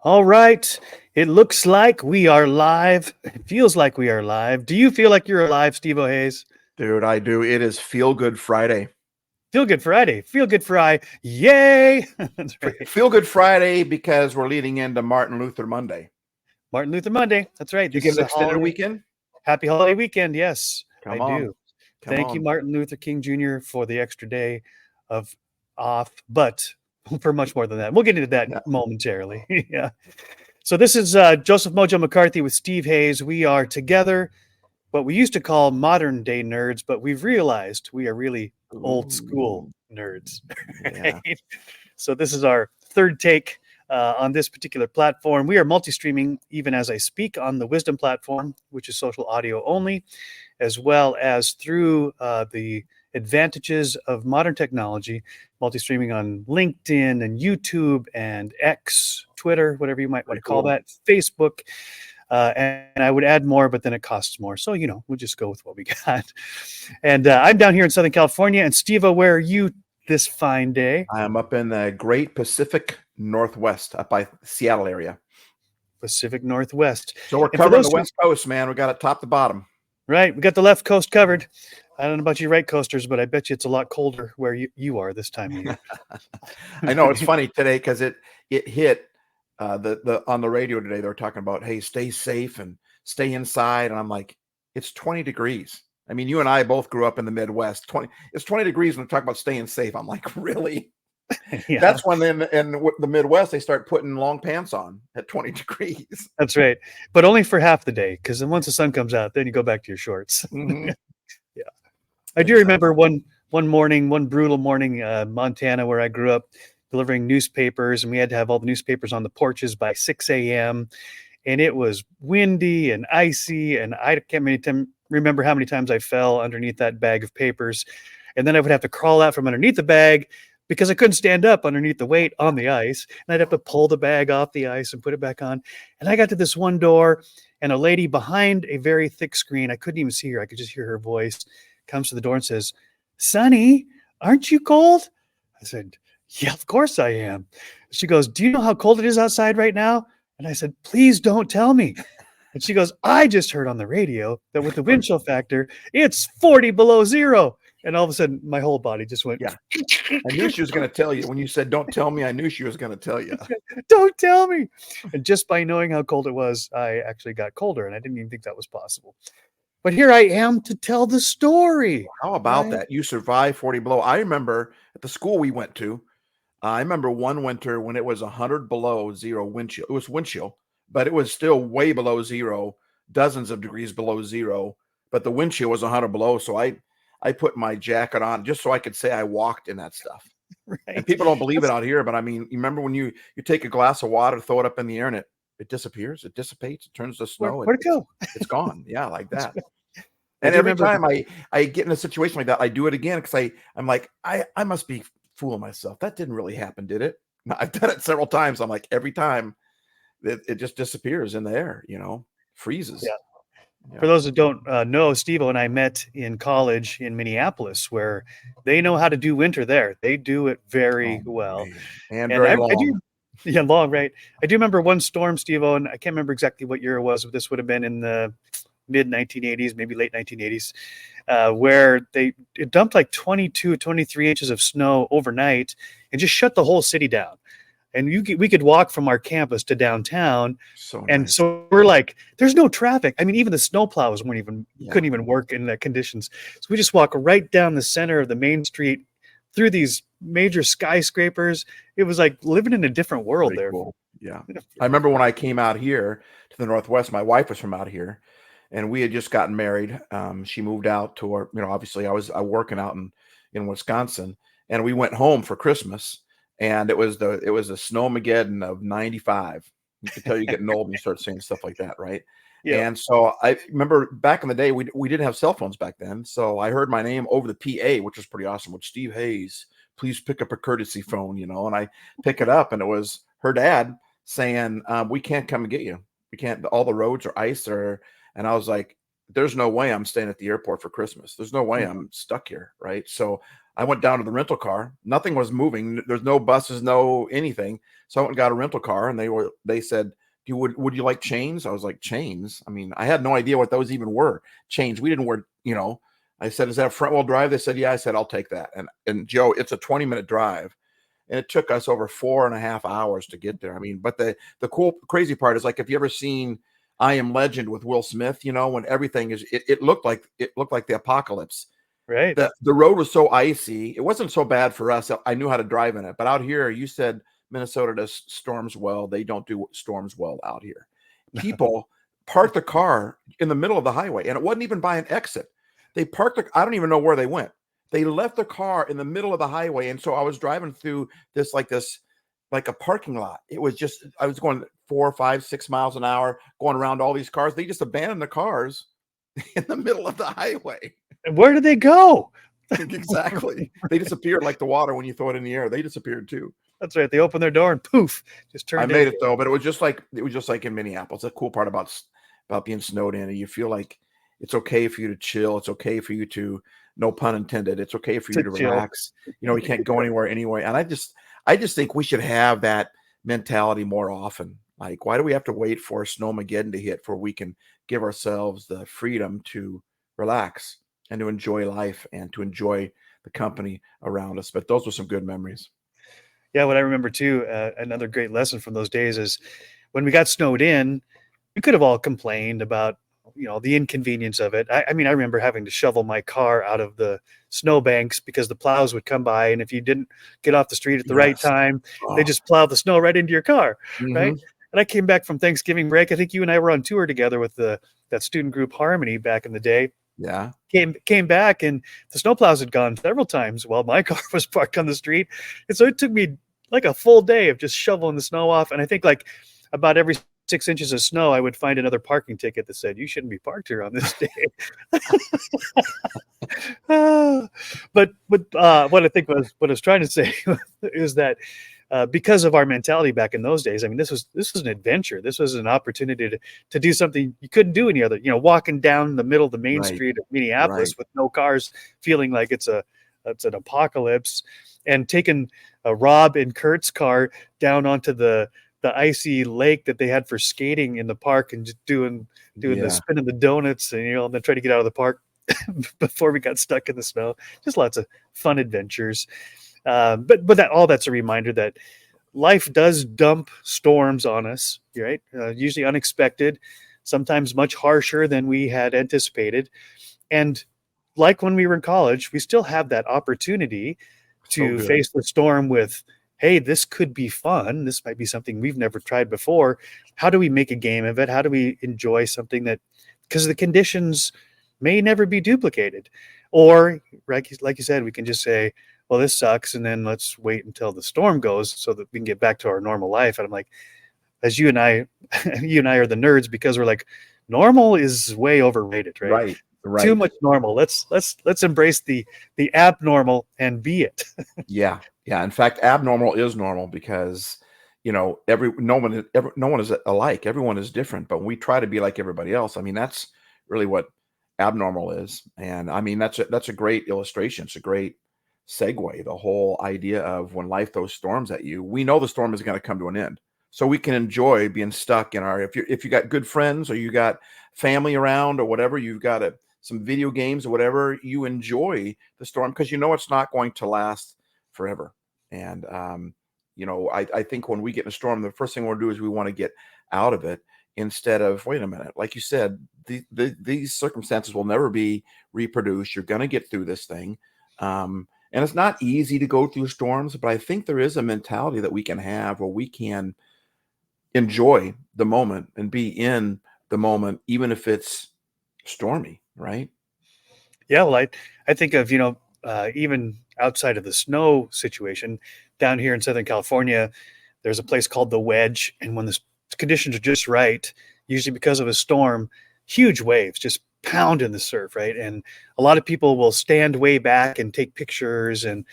All right. It looks like we are live. It feels like we are live. Do you feel like you're alive, StevoHays? Dude, I do. It is Feel Good Friday. Feel Good Friday. Feel Good Friday. Yay! That's right. Feel Good Friday because we're leading into Martin Luther Monday. Martin Luther Monday. That's right. Did you This get is an a extended holiday. weekend? Happy holiday weekend. Yes, I Come on. do. Come Thank you, on. Martin Luther King Jr., for the extra day of off, but for much more than that. We'll get into that Yeah. momentarily. Yeah. So this is Joseph MoJoe McCarthy with StevoHays. We are together, what we used to call modern day nerds, but we've realized we are really old school nerds. Yeah. Right? So this is our third take on this particular platform. We are multi-streaming even as I speak on the Wisdom platform, which is social audio only, as well as through the advantages of modern technology, multi-streaming on LinkedIn and YouTube and X, Twitter, whatever you might want to call that, Facebook. And I would add more, but then it costs more. So, we'll just go with what we got. And I'm down here in Southern California. And Stevo, where are you this fine day? I'm up in the Great Pacific Northwest, up by Seattle area. Pacific Northwest. So we're covering the West Coast, man. We got it top to bottom. Right. We got the left coast covered. I don't know about you right coasters, but I bet you it's a lot colder where you are this time of year. I know it's funny today because it hit on the radio today. They're talking about, hey, stay safe and stay inside. And I'm like, it's 20 degrees. I mean, you and I both grew up in the Midwest. It's 20 degrees when we talk about staying safe. I'm like, really? Yeah. That's when in the Midwest, they start putting long pants on at 20 degrees. That's right. But only for half the day, because then once the sun comes out, then you go back to your shorts. Mm-hmm. Yeah. I do remember one brutal morning, Montana, where I grew up, delivering newspapers, and we had to have all the newspapers on the porches by 6 a.m. And it was windy and icy, and I can't remember how many times I fell underneath that bag of papers. And then I would have to crawl out from underneath the bag because I couldn't stand up underneath the weight on the ice. And I'd have to pull the bag off the ice and put it back on. And I got to this one door, and a lady behind a very thick screen, I couldn't even see her, I could just hear her voice, comes to the door and says, "Sonny, aren't you cold?" I said, "Yeah, of course I am." She goes, "Do you know how cold it is outside right now?" And I said, "Please don't tell me." And she goes, "I just heard on the radio that with the wind chill factor, it's 40 below zero." And all of a sudden, my whole body just went. Yeah. I knew she was going to tell you. When you said, "Don't tell me," I knew she was going to tell you. Don't tell me. And just by knowing how cold it was, I actually got colder, and I didn't even think that was possible. But here I am to tell the story. How about that? You survived 40 below. I remember at the school we went to, I remember one winter when it was 100 below zero wind chill. It was wind chill, but it was still way below zero, dozens of degrees below zero. But the wind chill was 100 below. So I put my jacket on just so I could say I walked in that stuff. Right. And people don't believe it out here, but I mean, you remember when you take a glass of water, throw it up in the air, and it disappears, it dissipates, it turns to snow. Where'd it go? It's gone. Yeah, like that. And every time I get in a situation like that, I do it again because I'm like, I must be fooling myself. That didn't really happen, did it? No, I've done it several times. I'm like, every time it just disappears in the air, freezes. Yeah. Yeah. For those that don't know, Stevo and I met in college in Minneapolis, where they know how to do winter there. They do it very well. Man. And very long. Long, right? I do remember one storm, Stevo, and I can't remember exactly what year it was, but this would have been in the mid 1980s, maybe late 1980s, where it dumped like 22, 23 inches of snow overnight and just shut the whole city down. And we could walk from our campus to downtown. So we're like, there's no traffic. I mean, even the snowplows couldn't even work in the conditions. So we just walk right down the center of the main street through these major skyscrapers. It was like living in a different world. Pretty there. Cool. Yeah. I remember when I came out here to the Northwest, my wife was from out here, and we had just gotten married. She moved out to her, obviously I was working out in Wisconsin, and we went home for Christmas. And it was a snowmageddon of 95. You could tell you're getting old when you start saying stuff like that, right? Yeah. And so I remember back in the day, we didn't have cell phones back then. So I heard my name over the PA, which was pretty awesome, with "StevoHays, please pick up a courtesy phone," and I pick it up, and it was her dad saying, "We can't come and get you. We can't. All the roads are ice." And I was like, there's no way I'm staying at the airport for Christmas. There's no way I'm stuck here, right? So I went down to the rental car. Nothing was moving. There's no buses, no anything. So I went and got a rental car, and they said, would you like chains? I was like, chains? I mean, I had no idea what those even were. Chains. We didn't wear, I said, is that a front wheel drive? They said, yeah. I said, I'll take that. And Joe, it's a 20-minute drive. And it took us over 4.5 hours to get there. I mean, but the crazy part is, like, if you ever seen I Am Legend with Will Smith, when everything is, it looked like the apocalypse. Right. The road was so icy. It wasn't so bad for us. I knew how to drive in it. But out here, you said Minnesota does storms well. They don't do storms well out here. People parked the car in the middle of the highway, and it wasn't even by an exit. They parked I don't even know where they went. They left the car in the middle of the highway. And so I was driving through this like a parking lot. It was just, I was going 4, 5, 6 miles an hour, going around all these cars. They just abandoned the cars in the middle of the highway. And where did they go? Exactly. They disappeared like the water when you throw it in the air. They disappeared too. That's right. They opened their door and poof, just turned. I made it though, but it was just like in Minneapolis. The cool part about being snowed in, and you feel like it's okay for you to chill. It's okay for you to, no pun intended, it's okay for you to relax. You can't go anywhere anyway. And I just think we should have that mentality more often. Like, why do we have to wait for Snowmageddon to hit before we can give ourselves the freedom to relax and to enjoy life and to enjoy the company around us? But those were some good memories. Yeah, what I remember too, another great lesson from those days is when we got snowed in, we could have all complained about, the inconvenience of it. I mean, I remember having to shovel my car out of the snowbanks because the plows would come by, and if you didn't get off the street at the right time, they just plow the snow right into your car, right? And I came back from Thanksgiving break. I think you and I were on tour together with that student group Harmony back in the day. Yeah. Came back, and the snowplows had gone several times while my car was parked on the street. And so it took me like a full day of just shoveling the snow off. And I think like about every 6 inches of snow, I would find another parking ticket that said, you shouldn't be parked here on this day. But what I think what I was trying to say is that because of our mentality back in those days, I mean, this was an adventure. This was an opportunity to do something you couldn't do any other, walking down the middle of the main street of Minneapolis with no cars, feeling like it's an apocalypse, and taking Rob and Kurt's car down onto the icy lake that they had for skating in the park, and just doing the spin of the donuts, and and then try to get out of the park before we got stuck in the snow. Just lots of fun adventures. But that's a reminder that life does dump storms on us, right? Usually unexpected, sometimes much harsher than we had anticipated. And like when we were in college, we still have that opportunity to face the storm with, hey, this could be fun. This might be something we've never tried before. How do we make a game of it? How do we enjoy something that, because the conditions may never be duplicated? Or, like you said, we can just say, well, this sucks, and then let's wait until the storm goes so that we can get back to our normal life. And I'm like, as you and I are the nerds, because we're like, normal is way overrated, right? Right. Too much normal. Let's embrace the abnormal and be it. Yeah. In fact, abnormal is normal, because no one is alike. Everyone is different, but we try to be like everybody else. I mean, that's really what abnormal is. And I mean, that's a great illustration. It's a great segue. The whole idea of when life throws storms at you, we know the storm is going to come to an end, so we can enjoy being stuck in if you got good friends, or you got family around, or whatever, you've got some video games or whatever, you enjoy the storm because it's not going to last forever. And I think when we get in a storm, the first thing we'll do is we want to get out of it, instead of, wait a minute, like you said, these circumstances will never be reproduced. You're going to get through this thing. And it's not easy to go through storms, but I think there is a mentality that we can have where we can enjoy the moment and be in the moment, even if it's stormy, right? Yeah, well, I think of, even outside of the snow situation, down here in Southern California, there's a place called the Wedge. And when the conditions are just right, usually because of a storm, huge waves just pound in the surf, right? And a lot of people will stand way back and take pictures and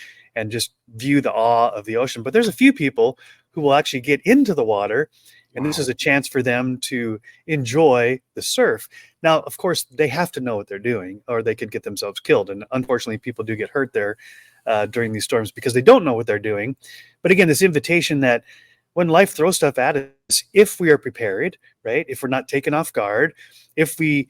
just view the awe of the ocean. But there's a few people who will actually get into the water And this Wow. is a chance for them to enjoy the surf. Now, of course, they have to know what they're doing, or they could get themselves killed. And unfortunately, people do get hurt there during these storms because they don't know what they're doing. But again, this invitation that when life throws stuff at us, if we are prepared, right? If we're not taken off guard, if we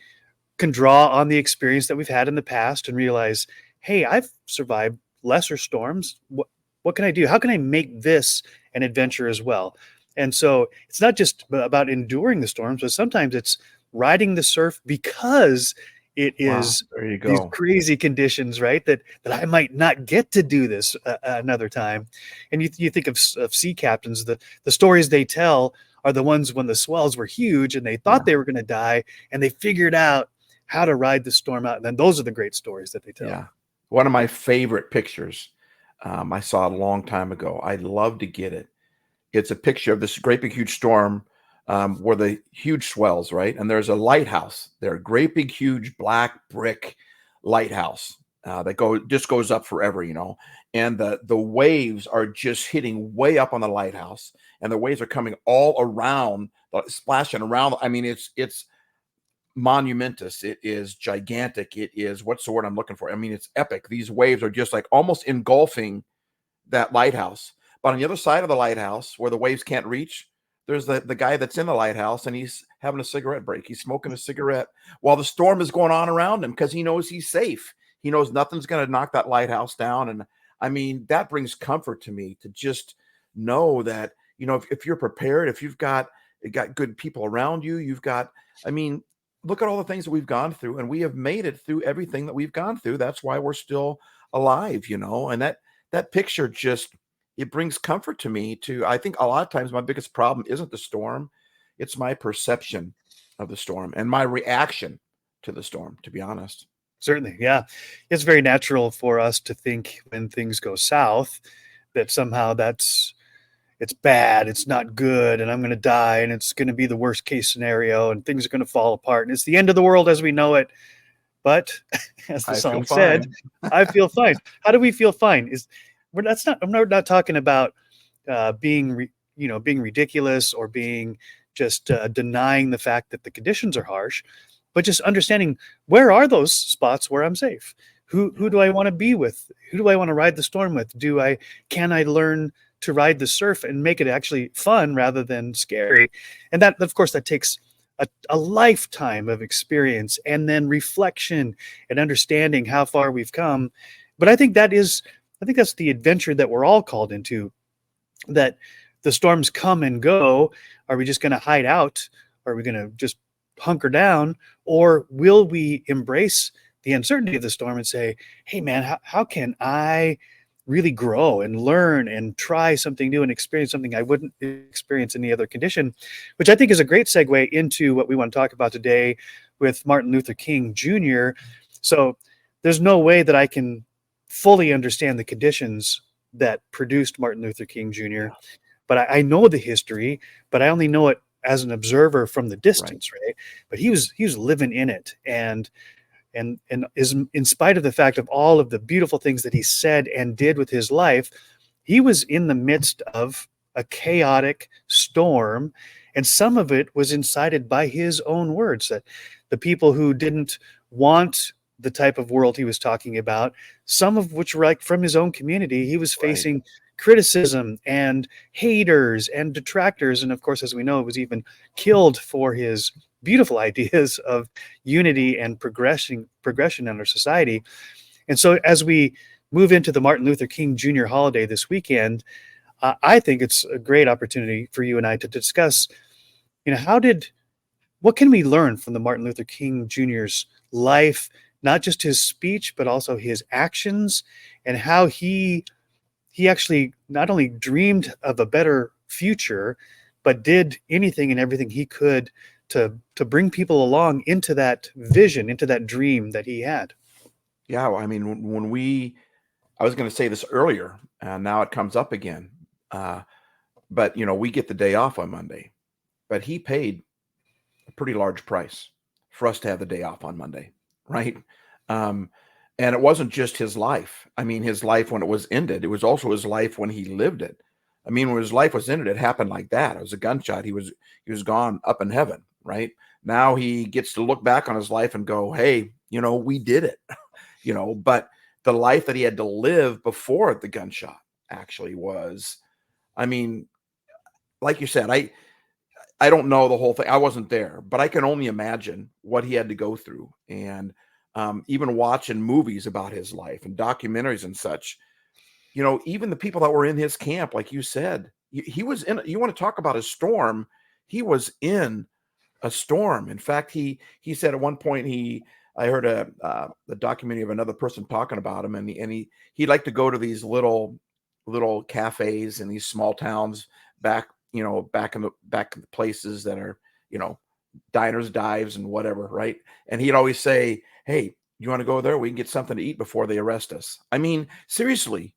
can draw on the experience that we've had in the past and realize, hey, I've survived lesser storms. What can I do? How can I make this an adventure as well? And so it's not just about enduring the storms, but sometimes it's riding the surf because it is There you these go. crazy conditions, right? That I might not get to do this another time. And you think of sea captains, the stories they tell are the ones when the swells were huge and they thought they were going to die, and they figured out how to ride the storm out. And then those are the great stories that they tell. Yeah. One of my favorite pictures I saw a long time ago. I'd love to get it. It's a picture of this great big huge storm where the huge swells, right? And there's a lighthouse there, a great big huge black brick lighthouse that just goes up forever, you know. And the waves are just hitting way up on the lighthouse, and the waves are coming all around, splashing around. I mean, it's monumentous. It is gigantic. It is, what's the word I'm looking for? I mean, it's epic. These waves are just like almost engulfing that lighthouse. But on the other side of the lighthouse, where the waves can't reach, there's the guy that's in the lighthouse, and he's having a cigarette break. He's smoking a cigarette while the storm is going on around him because he knows he's safe. He knows nothing's going to knock that lighthouse down. And I mean, that brings comfort to me to just know that, you know, if you're prepared, if you've got good people around you, I mean, look at all the things that we've gone through, and we have made it through everything that we've gone through. That's why we're still alive, you know. And that picture just, it brings comfort to me. I think a lot of times my biggest problem isn't the storm, it's my perception of the storm and my reaction to the storm, to be honest. Certainly, yeah. It's very natural for us to think when things go south that somehow it's bad, it's not good, and I'm going to die, and it's going to be the worst case scenario, and things are going to fall apart, and it's the end of the world as we know it. But as the song said, I feel fine. How do we feel fine? I'm not talking about being ridiculous or being just denying the fact that the conditions are harsh, but just understanding where are those spots where I'm safe. Who do I want to be with? Who do I want to ride the storm with? Can I learn to ride the surf and make it actually fun rather than scary? And that, of course, that takes a lifetime of experience and then reflection and understanding how far we've come. But I think that's the adventure that we're all called into, that the storms come and go. Are we just going to hide out? Are we going to just hunker down? Or will we embrace the uncertainty of the storm and say, hey man, how can I really grow and learn and try something new and experience something I wouldn't experience in any other condition? Which I think is a great segue into what we want to talk about today with Martin Luther King Jr. So there's no way that I can fully understand the conditions that produced Martin Luther King Jr., but I know the history, but I only know it as an observer from the distance, right? But he was living in it, and is, in spite of the fact of all of the beautiful things that he said and did with his life, he was in the midst of a chaotic storm, and some of it was incited by his own words, that the people who didn't want the type of world he was talking about, some of which were like from his own community, he was facing criticism and haters and detractors. And of course, as we know, it was even killed for his beautiful ideas of unity and progression in our society. And so as we move into the Martin Luther King Jr. holiday this weekend, I think it's a great opportunity for you and I to discuss, what can we learn from the Martin Luther King Jr.'s life, not just his speech, but also his actions, and how he actually not only dreamed of a better future, but did anything and everything he could to bring people along into that vision, into that dream that he had. Yeah, I mean, I was going to say this earlier, and now it comes up again. But we get the day off on Monday, but he paid a pretty large price for us to have the day off on Monday, right? And it wasn't just his life. I mean, his life when it was ended, it was also his life when he lived it. I mean, when his life was ended, it happened like that. It was a gunshot. He was gone up in heaven, right? Now he gets to look back on his life and go, hey, we did it, but the life that he had to live before the gunshot actually was, I mean, like you said, I don't know the whole thing. I wasn't there, but I can only imagine what he had to go through. And even watching movies about his life and documentaries and such, even the people that were in his camp, like you said, he was in, you want to talk about a storm. He was in a storm. In fact, he said at one point, I heard the documentary of another person talking about him, and he'd like to go to these little cafes in these small towns back in the places that are, diners, dives, and whatever, right? And he'd always say, hey, you want to go there? We can get something to eat before they arrest us. I mean, seriously.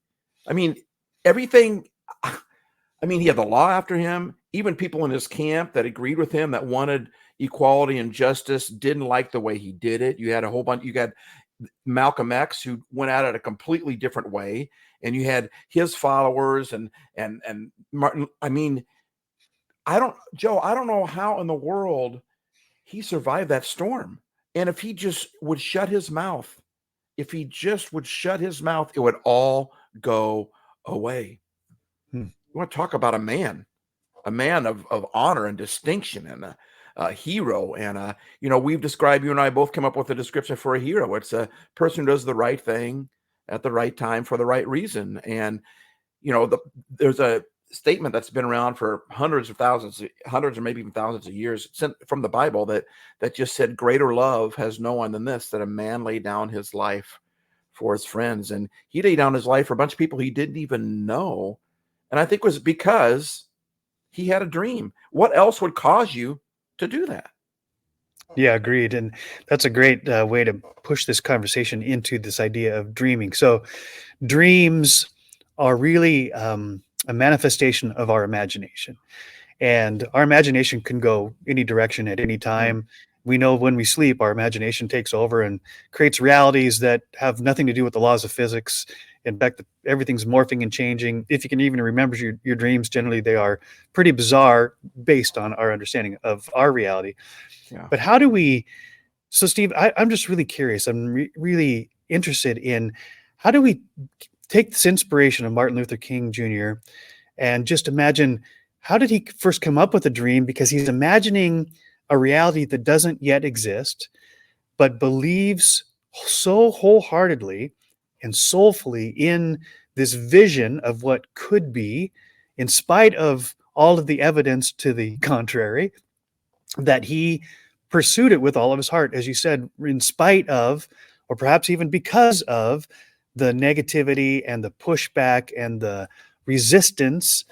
I mean, everything. I mean, he had the law after him. Even people in his camp that agreed with him, that wanted equality and justice, didn't like the way he did it. You had a whole bunch. You got Malcolm X, who went at it a completely different way, and you had his followers and Martin. I mean, Joe, I don't know how in the world he survived that storm. And if he just would shut his mouth, it would all go away. You want to talk about a man of honor and distinction, and a hero. And, we've described, you and I both come up with a description for a hero. It's a person who does the right thing at the right time for the right reason. And, there's a statement that's been around for hundreds or maybe even thousands of years from the Bible that just said, greater love has no one than this, that a man lay down his life for his friends. And he laid down his life for a bunch of people he didn't even know. And I think it was because he had a dream. What else would cause you to do that? Yeah, agreed. And that's a great way to push this conversation into this idea of dreaming. So dreams are really a manifestation of our imagination. And our imagination can go any direction at any time. We know when we sleep, our imagination takes over and creates realities that have nothing to do with the laws of physics. In fact, everything's morphing and changing. If you can even remember your dreams, generally they are pretty bizarre based on our understanding of our reality. Yeah. But how do we, so Steve, I'm just really curious. I'm really interested in how do we take this inspiration of Martin Luther King Jr. and just imagine, how did he first come up with a dream? Because he's imagining a reality that doesn't yet exist, but believes so wholeheartedly and soulfully in this vision of what could be, in spite of all of the evidence to the contrary, that he pursued it with all of his heart, as you said, in spite of, or perhaps even because of, the negativity and the pushback and the resistance.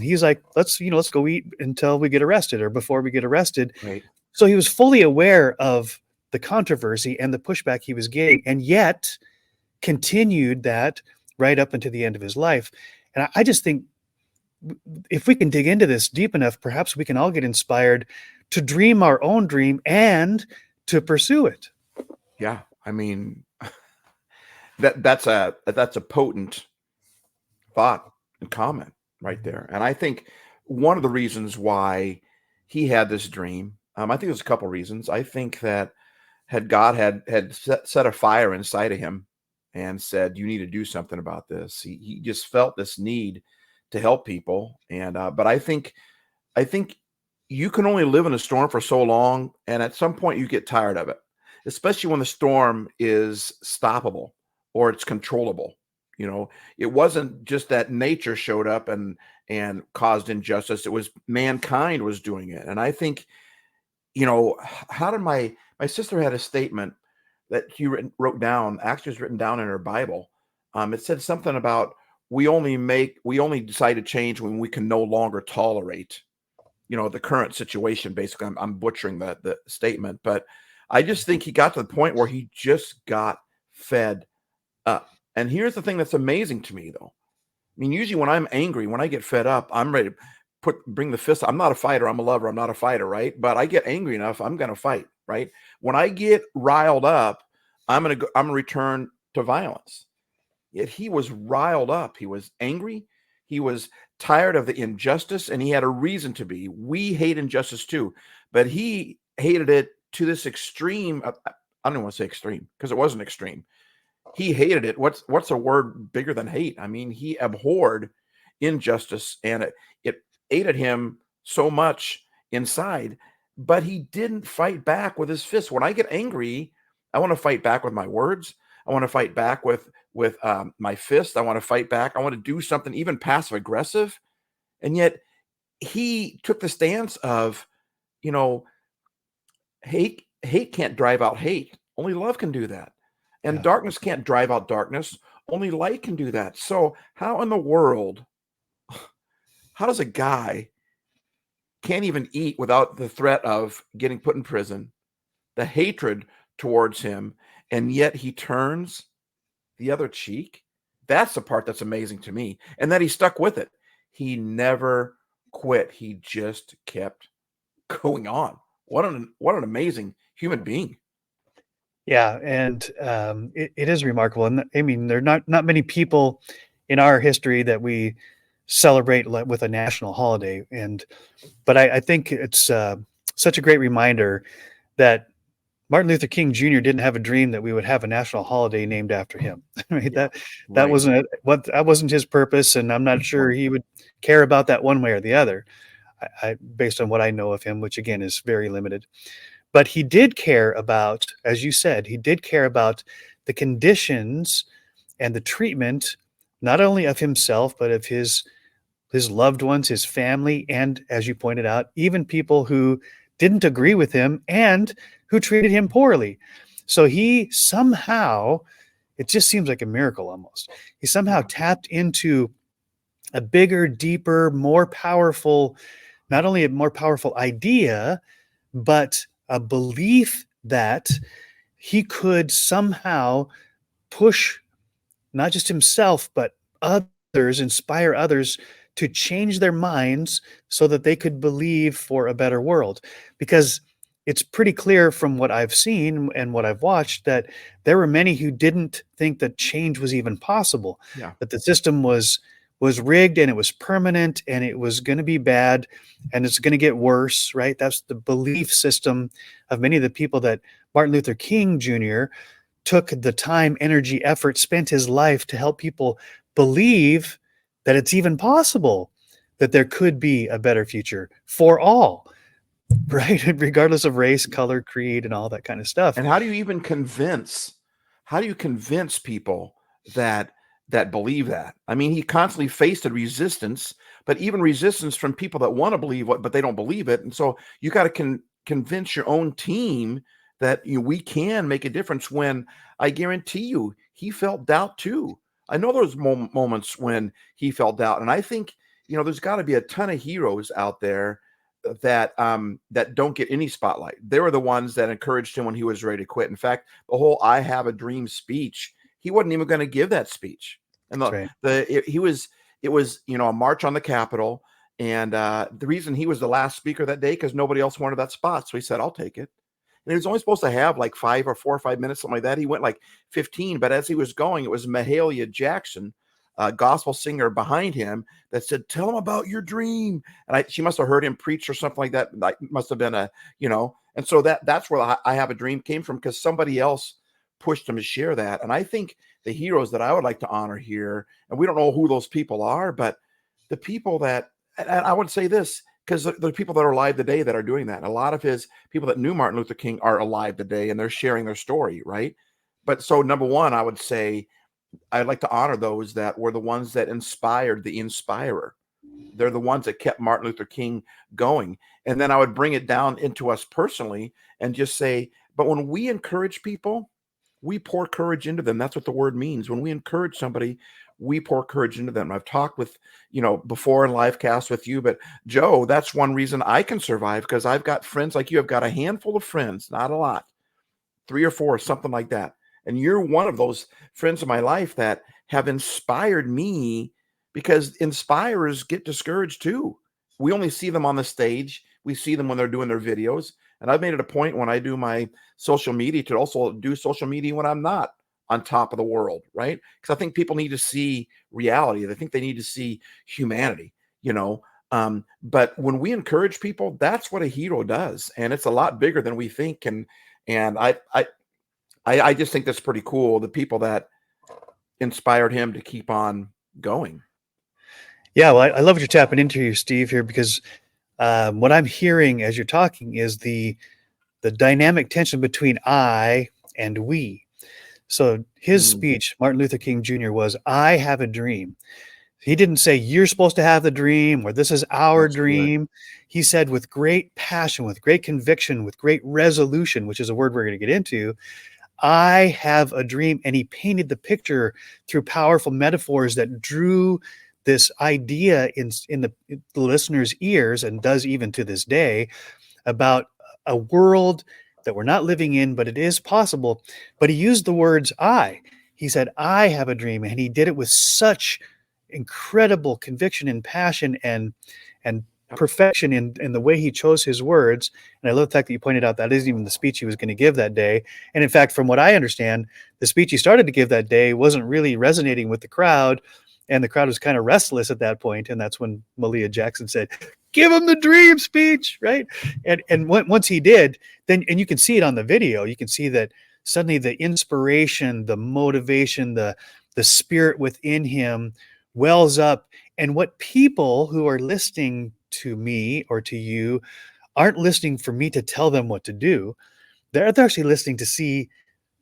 He's like, let's go eat until we get arrested, or before we get arrested. Right. So he was fully aware of the controversy and the pushback he was getting, and yet continued that right up into the end of his life. And I just think if we can dig into this deep enough, perhaps we can all get inspired to dream our own dream and to pursue it. Yeah. I mean, that's a potent thought and comment right there. And I think one of the reasons why he had this dream, I think there's a couple reasons. I think that God had set a fire inside of him and said, you need to do something about this. He just felt this need to help people. And, but I think you can only live in a storm for so long. And at some point you get tired of it, especially when the storm is stoppable or it's controllable. It wasn't just that nature showed up and caused injustice. It was mankind was doing it. And I think, how did my sister had a statement that she wrote down, actually was written down in her Bible. It said something about, we only decide to change when we can no longer tolerate, the current situation. Basically, I'm butchering the statement, but I just think he got to the point where he just got fed up. And here's the thing that's amazing to me, though. I mean, usually when I'm angry, when I get fed up, I'm ready to bring the fist. I'm not a fighter. I'm a lover. I'm not a fighter, right? But I get angry enough, I'm going to fight, right? When I get riled up, I'm going to return to violence. Yet he was riled up. He was angry. He was tired of the injustice, and he had a reason to be. We hate injustice too, but he hated it to this extreme. I don't want to say extreme because it wasn't extreme. He hated it. What's a word bigger than hate? I mean, he abhorred injustice, and it ate at him so much inside, but he didn't fight back with his fists. When I get angry, I want to fight back with my words. I want to fight back with my fist. I want to fight back. I want to do something even passive aggressive. And yet he took the stance of, you know, hate can't drive out hate. Only love can do that. And darkness can't drive out darkness. Only light can do that. So how in the world, how does a guy can't even eat without the threat of getting put in prison, the hatred towards him, and yet he turns the other cheek? That's the part that's amazing to me. And that he stuck with it. He never quit. He just kept going on. What an amazing human being. Yeah, and it is remarkable. And I mean, there are not many people in our history that we celebrate with a national holiday. But I think it's such a great reminder that Martin Luther King Jr. didn't have a dream that we would have a national holiday named after him. Right? Yeah, that wasn't his purpose, and I'm not sure he would care about that one way or the other. Based on what I know of him, which again is very limited. But he did care about, as you said, he did care about the conditions and the treatment, not only of himself, but of his loved ones, his family, and as you pointed out, even people who didn't agree with him and who treated him poorly. So he somehow, it just seems like a miracle almost, he somehow tapped into a bigger, deeper, more powerful, not only a more powerful idea, but a belief that he could somehow push not just himself, but others, inspire others to change their minds so that they could believe for a better world. Because it's pretty clear from what I've seen and what I've watched that there were many who didn't think that change was even possible, that the system was rigged and it was permanent and it was going to be bad and it's going to get worse, right? That's the belief system of many of the people that Martin Luther King Jr. took the time, energy, effort, spent his life to help people believe that it's even possible that there could be a better future for all, right? Regardless of race, color, creed, and all that kind of stuff. And how do you even convince people that believe that? I mean, he constantly faced a resistance, but even resistance from people that want to believe what, but they don't believe it. And so you got to convince your own team that we can make a difference. When I guarantee you, he felt doubt too. I know there was moments when he felt doubt, and I think there's got to be a ton of heroes out there that don't get any spotlight. They were the ones that encouraged him when he was ready to quit. In fact, the whole "I have a dream" speech, he wasn't even going to give that speech. And it was a march on the Capitol, and the reason he was the last speaker that day because nobody else wanted that spot, so he said, "I'll take it." And he was only supposed to have like 4 or 5 minutes, something like that. He went like 15, but as he was going, it was Mahalia Jackson, a gospel singer behind him, that said, "Tell him about your dream." And she must have heard him preach or something like that. Like, must have been and so that's where "I have a dream" came from, because somebody else pushed him to share that. And I think the heroes that I would like to honor here, and we don't know who those people are, but the people that, and I would say this, because the people that are alive today that are doing that. And a lot of his people that knew Martin Luther King are alive today, and they're sharing their story, right? But so number one, I would say I'd like to honor those that were the ones that inspired the inspirer. They're the ones that kept Martin Luther King going. And then I would bring it down into us personally and just say, but when we encourage people, we pour courage into them. That's what the word means. When we encourage somebody, we pour courage into them. I've talked with, before in live cast with you, but Joe, that's one reason I can survive, because I've got friends like you. I've got a handful of friends, not a lot, 3 or 4, something like that. And you're one of those friends in my life that have inspired me, because inspirers get discouraged too. We only see them on the stage. We see them when they're doing their videos. And I've made it a point when I do my social media to also do social media when I'm not on top of the world, right? Because I think people need to see reality. I think they need to see humanity. you know. But when we encourage people, that's what a hero does, and it's a lot bigger than we think. And I just think that's pretty cool. The people that inspired him to keep on going. Yeah, well, I love what you're tapping into here, Steve, here, because what I'm hearing as you're talking is the dynamic tension between I and we. So his speech, Martin Luther King Jr., was, "I have a dream." He didn't say, "You're supposed to have the dream," or "This is our That's good. dream." He said, with great passion, with great conviction, with great resolution, which is a word we're going to get into, "I have a dream." And he painted the picture through powerful metaphors that drew this idea in the listener's ears, and does even to this day, about a world that we're not living in, but it is possible. But he used the words "I." He said, "I have a dream," and he did it with such incredible conviction and passion and perfection in the way he chose his words. And I love the fact that you pointed out that isn't even the speech he was going to give that day. And in fact, from what I understand, the speech he started to give that day wasn't really resonating with the crowd, and the crowd was kind of restless at that point. And that's when Malia Jackson said, "Give him the dream speech," right? And once he did, then, and you can see it on the video, you can see that suddenly the inspiration, the motivation, the spirit within him wells up. And what people who are listening to me or to you aren't listening for me to tell them what to do. They're actually listening to see,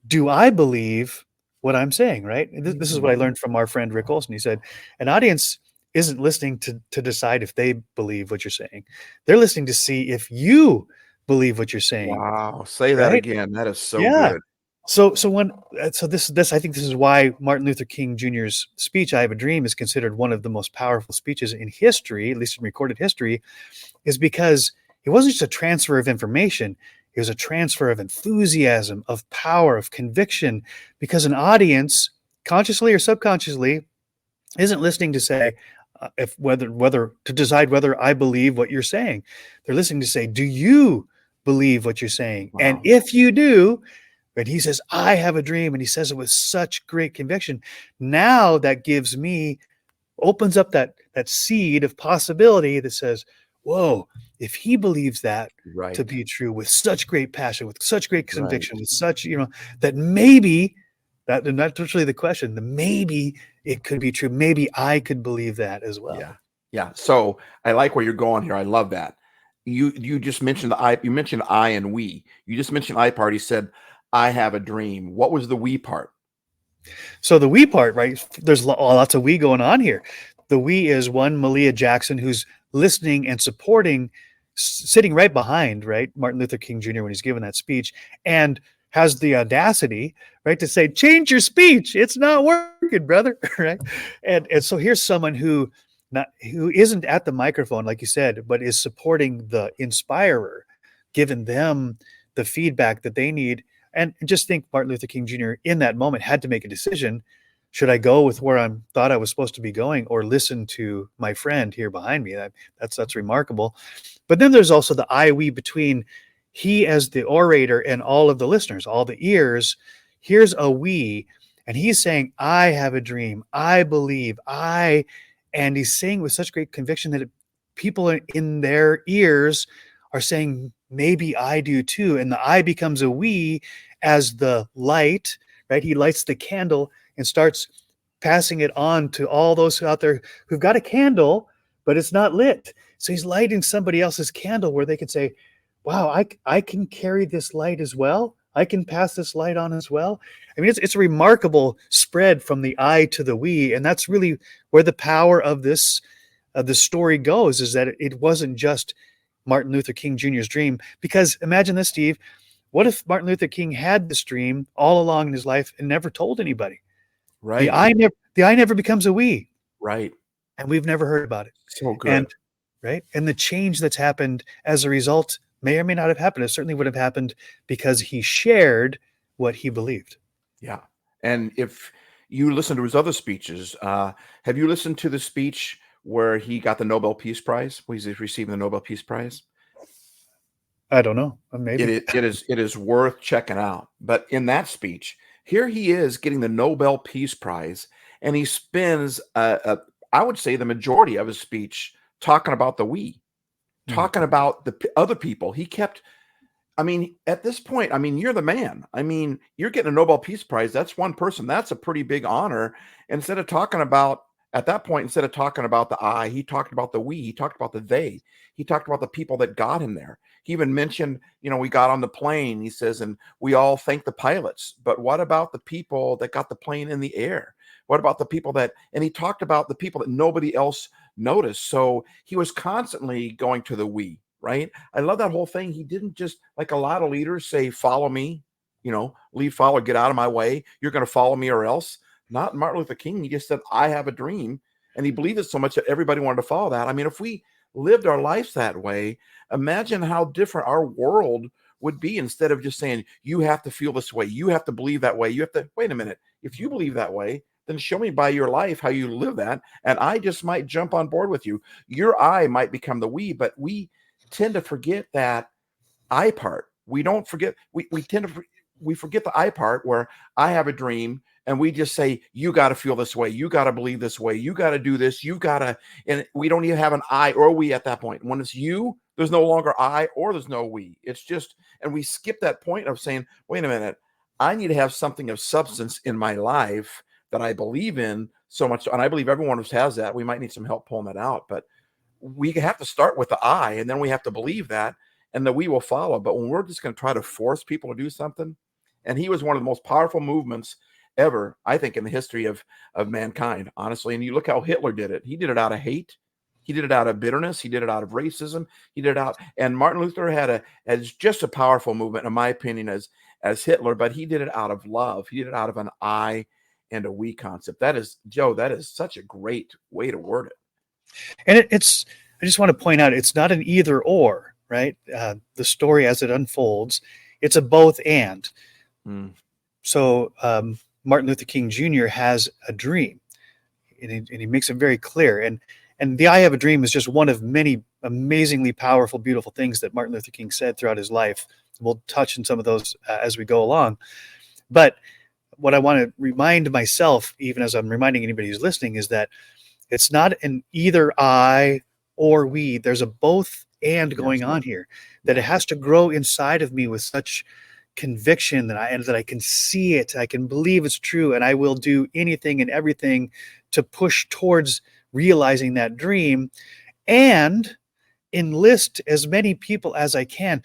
do I believe what I'm saying, right? This is what I learned from our friend Rick Olson. He said, an audience isn't listening to decide if they believe what you're saying. They're listening to see if you believe what you're saying. Wow. Say that Right? again. That is so Yeah. good. So this I think this is why Martin Luther King Jr.'s speech, "I Have a Dream," is considered one of the most powerful speeches in history, at least in recorded history, is because it wasn't just a transfer of information. It was a transfer of enthusiasm, of power, of conviction, because an audience, consciously or subconsciously, isn't listening to say, if whether to decide whether I believe what you're saying. They're listening to say, do you believe what you're saying? And Wow. if you do, but he says, "I have a dream," and he says it with such great conviction. Now that gives me, opens up that seed of possibility that says, whoa, if he believes that to Right. be true with such great passion, with such great Right. conviction, with such, that maybe that, and that's really the question, the maybe it could be true. Maybe I could believe that as well. Yeah. Yeah. So I like where you're going here. I love that. You just mentioned you mentioned I and we. You just mentioned I part. He said, "I have a dream." What was the we part? So the we part, right? There's lots of we going on here. The we is one, Malia Jackson, who's listening and supporting, sitting right behind, right, Martin Luther King Jr. when he's given that speech, and has the audacity, right, to say, "Change your speech. It's not working, brother." Right? And so here's someone who isn't at the microphone, like you said, but is supporting the inspirer, giving them the feedback that they need. And just think, Martin Luther King Jr. in that moment had to make a decision. Should I go with where I thought I was supposed to be going, or listen to my friend here behind me? That's remarkable. But then there's also the I we between he as the orator and all of the listeners, all the ears. Here's a we, and he's saying, "I have a dream. I believe. And he's saying with such great conviction that people in their ears are saying, maybe I do too. And the I becomes a we as the light, right? He lights the candle and starts passing it on to all those out there who've got a candle, but it's not lit. So he's lighting somebody else's candle where they can say, wow, I can carry this light as well. I can pass this light on as well. I mean, it's a remarkable spread from the I to the we. And that's really where the power of this the story goes, is that it wasn't just Martin Luther King Jr.'s dream. Because imagine this, Steve, what if Martin Luther King had this dream all along in his life and never told anybody? The Right. I never becomes a we, Right. and we've never heard about it. So And good. right, and the change that's happened as a result may or may not have happened. It certainly would have happened because he shared what he believed. Yeah. And if you listen to his other speeches, have you listened to the speech where he got the Nobel Peace Prize? Where he's receiving the Nobel Peace Prize? I don't know, maybe. It is worth checking out. But in that speech, here he is getting the Nobel Peace Prize, and he spends I would say the majority of his speech talking about the we, talking about the other people. He kept, I mean, at this point, I mean, you're the man. I mean, you're getting a Nobel Peace Prize. That's one person. That's a pretty big honor. Instead of talking about, at that point, instead of talking about the I, he talked about the we. He talked about the they. He talked about the people that got him there. He even mentioned, you know, we got on the plane, he says, and we all thank the pilots. But what about the people that got the plane in the air? What about the people that, and he talked about the people that nobody else noticed. So he was constantly going to the we, right? I love that whole thing. He didn't just, like a lot of leaders say, follow me, you know, lead, follow, get out of my way. You're going to follow me or else. Not Martin Luther King. He just said, I have a dream. And he believed it so much that everybody wanted to follow that. I mean, if we lived our lives that way, imagine how different our world would be, instead of just saying, you have to feel this way. You have to believe that way. You have to, wait a minute. If you believe that way, then show me by your life how you live that. And I just might jump on board with you. Your I might become the we, but we tend to forget that I part. We don't forget. We tend to, we forget the I part, where I have a dream and we just say, you got to feel this way. You got to believe this way. You got to do this. You got to, and we don't even have an I or we at that point. When it's you, there's no longer I or there's no we. It's just, and we skip that point of saying, wait a minute, I need to have something of substance in my life that I believe in so much. And I believe everyone who has that. We might need some help pulling that out, but we have to start with the I, and then we have to believe that, and that we will follow. But when we're just going to try to force people to do something, and he was one of the most powerful movements ever, I think, in the history of mankind, honestly. And you look how Hitler did it. He did it out of hate. He did it out of bitterness. He did it out of racism. He did it out. And Martin Luther has just a powerful movement, in my opinion, as Hitler, but he did it out of love. He did it out of an I and a we concept. That is, Joe, that is such a great way to word it. And it's, I just want to point out, it's not an either or, right? The story as it unfolds, it's a both and. So Martin Luther King Jr. has a dream, and he makes it very clear. And the I have a dream is just one of many amazingly powerful, beautiful things that Martin Luther King said throughout his life. We'll touch on some of those as we go along. But what I want to remind myself, even as I'm reminding anybody who's listening, is that it's not an either I or we. There's a both and going on here, that it has to grow inside of me with such conviction that I can see it, I can believe it's true, and I will do anything and everything to push towards realizing that dream, and enlist as many people as I can,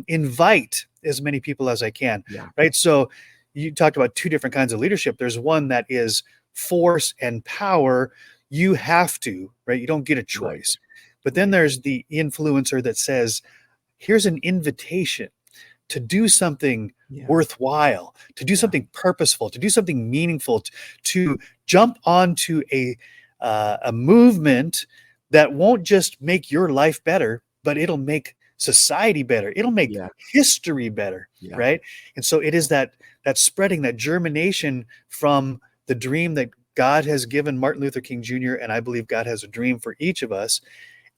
invite as many people as I can, right? So you talked about two different kinds of leadership. There's one that is force and power. You have to, right? You don't get a choice. But then there's the influencer that says, here's an invitation to do something worthwhile, to do something purposeful, to do something meaningful, to jump onto a movement that won't just make your life better, but it'll make society better. It'll make history better, right? And so it is that spreading, that germination from the dream that God has given Martin Luther King Jr., and I believe God has a dream for each of us,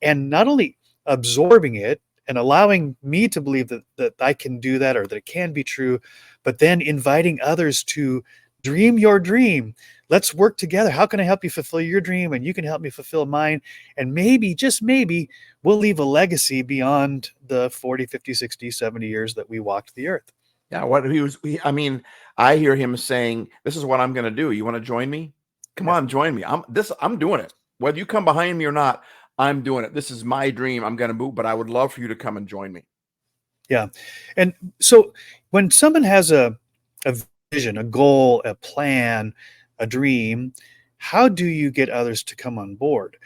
and not only absorbing it and allowing me to believe that I can do that, or that it can be true, but then inviting others to dream your dream. Let's work together. How can I help you fulfill your dream? And you can help me fulfill mine. And maybe, just maybe, we'll leave a legacy beyond the 40, 50, 60, 70 years that we walked the earth. Yeah, what I mean, I hear him saying, this is what I'm going to do. You want to join me? Come on, join me. I'm doing it. Whether you come behind me or not, I'm doing it. This is my dream. I'm going to move, but I would love for you to come and join me. Yeah. And so when someone has a vision, a goal, a plan, a dream, how do you get others to come on board?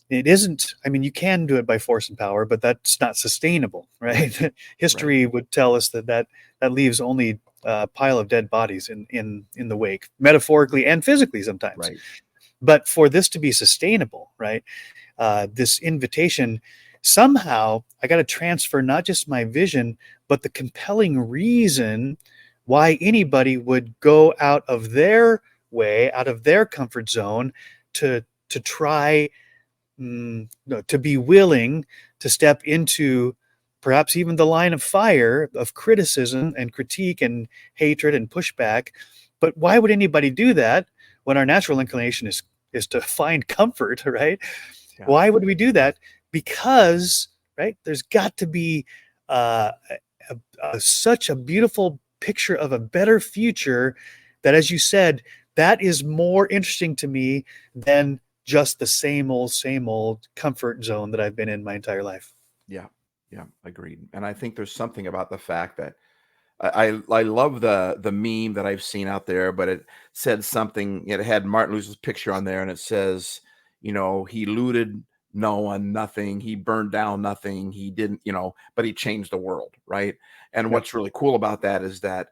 It isn't, I mean, you can do it by force and power, but that's not sustainable, right? History would tell us that leaves only a pile of dead bodies in the wake, metaphorically and physically sometimes. Right. But for this to be sustainable, right? This invitation, somehow I got to transfer not just my vision, but the compelling reason why anybody would go out of their way, out of their comfort zone, to try, to be willing to step into perhaps even the line of fire of criticism and critique and hatred and pushback. But why would anybody do that when our natural inclination is to find comfort, right? Yeah. Why would we do that? Because, right, there's got to be such a beautiful picture of a better future that, as you said, that is more interesting to me than just the same old comfort zone that I've been in my entire life. Yeah. Yeah. Agreed. And I think there's something about the fact that I love the meme that I've seen out there, but it said something. It had Martin Luther's picture on there, and it says, he looted no one, nothing. He burned down nothing. He didn't, but he changed the world, right? And Yep. what's really cool about that is that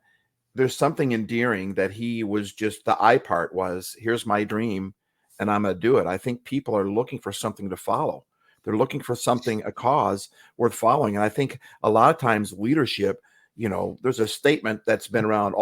there's something endearing that he was just the I part was, here's my dream, and I'm going to do it. I think people are looking for something to follow. They're looking for something, a cause worth following. And I think a lot of times leadership, there's a statement that's been around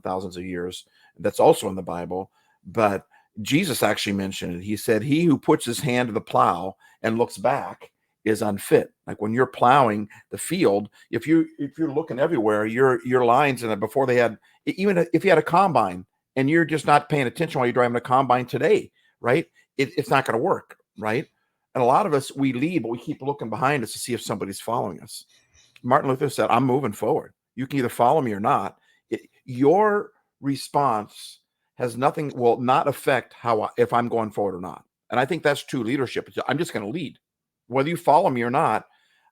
thousands of years. That's also in the Bible, but Jesus actually mentioned it. He said, he who puts his hand to the plow and looks back is unfit. Like when you're plowing the field, if you're looking everywhere, your lines in it before they had, even if you had a combine and you're just not paying attention while you're driving a combine today, right? It's not going to work, right? And a lot of us, we lead, but we keep looking behind us to see if somebody's following us. Martin Luther said, I'm moving forward. You can either follow me or not. Your response has nothing, will not affect if I'm going forward or not. And I think that's true leadership. I'm just going to lead. Whether you follow me or not,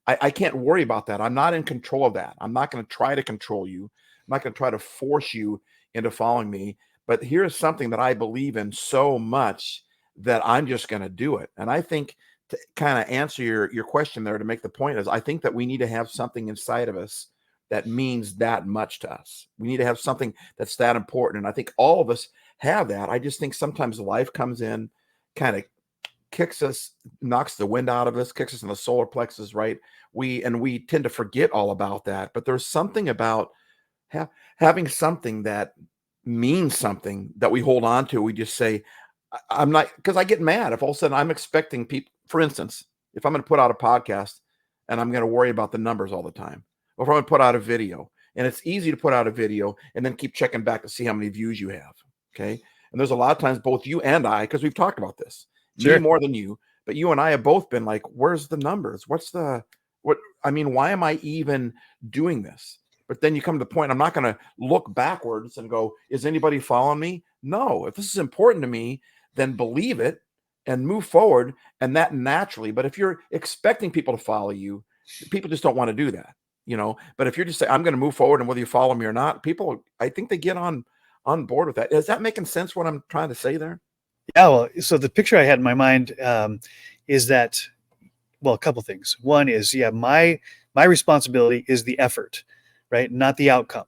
I can't worry about that. I'm not in control of that. I'm not going to try to control you. I'm not going to try to force you into following me. But here's something that I believe in so much that I'm just going to do it. And I think, to kind of answer your question there, to make the point, is I think that we need to have something inside of us that means that much to us. We need to have something that's that important. And I think all of us have that. I just think sometimes life comes in, kind of kicks us, knocks the wind out of us, kicks us in the solar plexus, right? We tend to forget all about that. But there's something about having something that means something that we hold on to. We just say, I'm not, because I get mad if all of a sudden I'm expecting people, for instance, if I'm going to put out a podcast and I'm going to worry about the numbers all the time, or if I'm going to put out a video, and it's easy to put out a video and then keep checking back to see how many views you have. Okay. And there's a lot of times both you and I, because we've talked about this, Sure. me more than you, but you and I have both been like, where's the numbers? Why am I even doing this? But then you come to the point, I'm not going to look backwards and go, is anybody following me? No. If this is important to me, then believe it and move forward, and that naturally. But if you're expecting people to follow you, people just don't want to do that, But if you're just saying, I'm going to move forward, and whether you follow me or not, people, I think they get on board with that. Is that making sense, what I'm trying to say there? Yeah, well, so the picture I had in my mind is that, well, a couple things. One is, my responsibility is the effort, right? Not the outcome.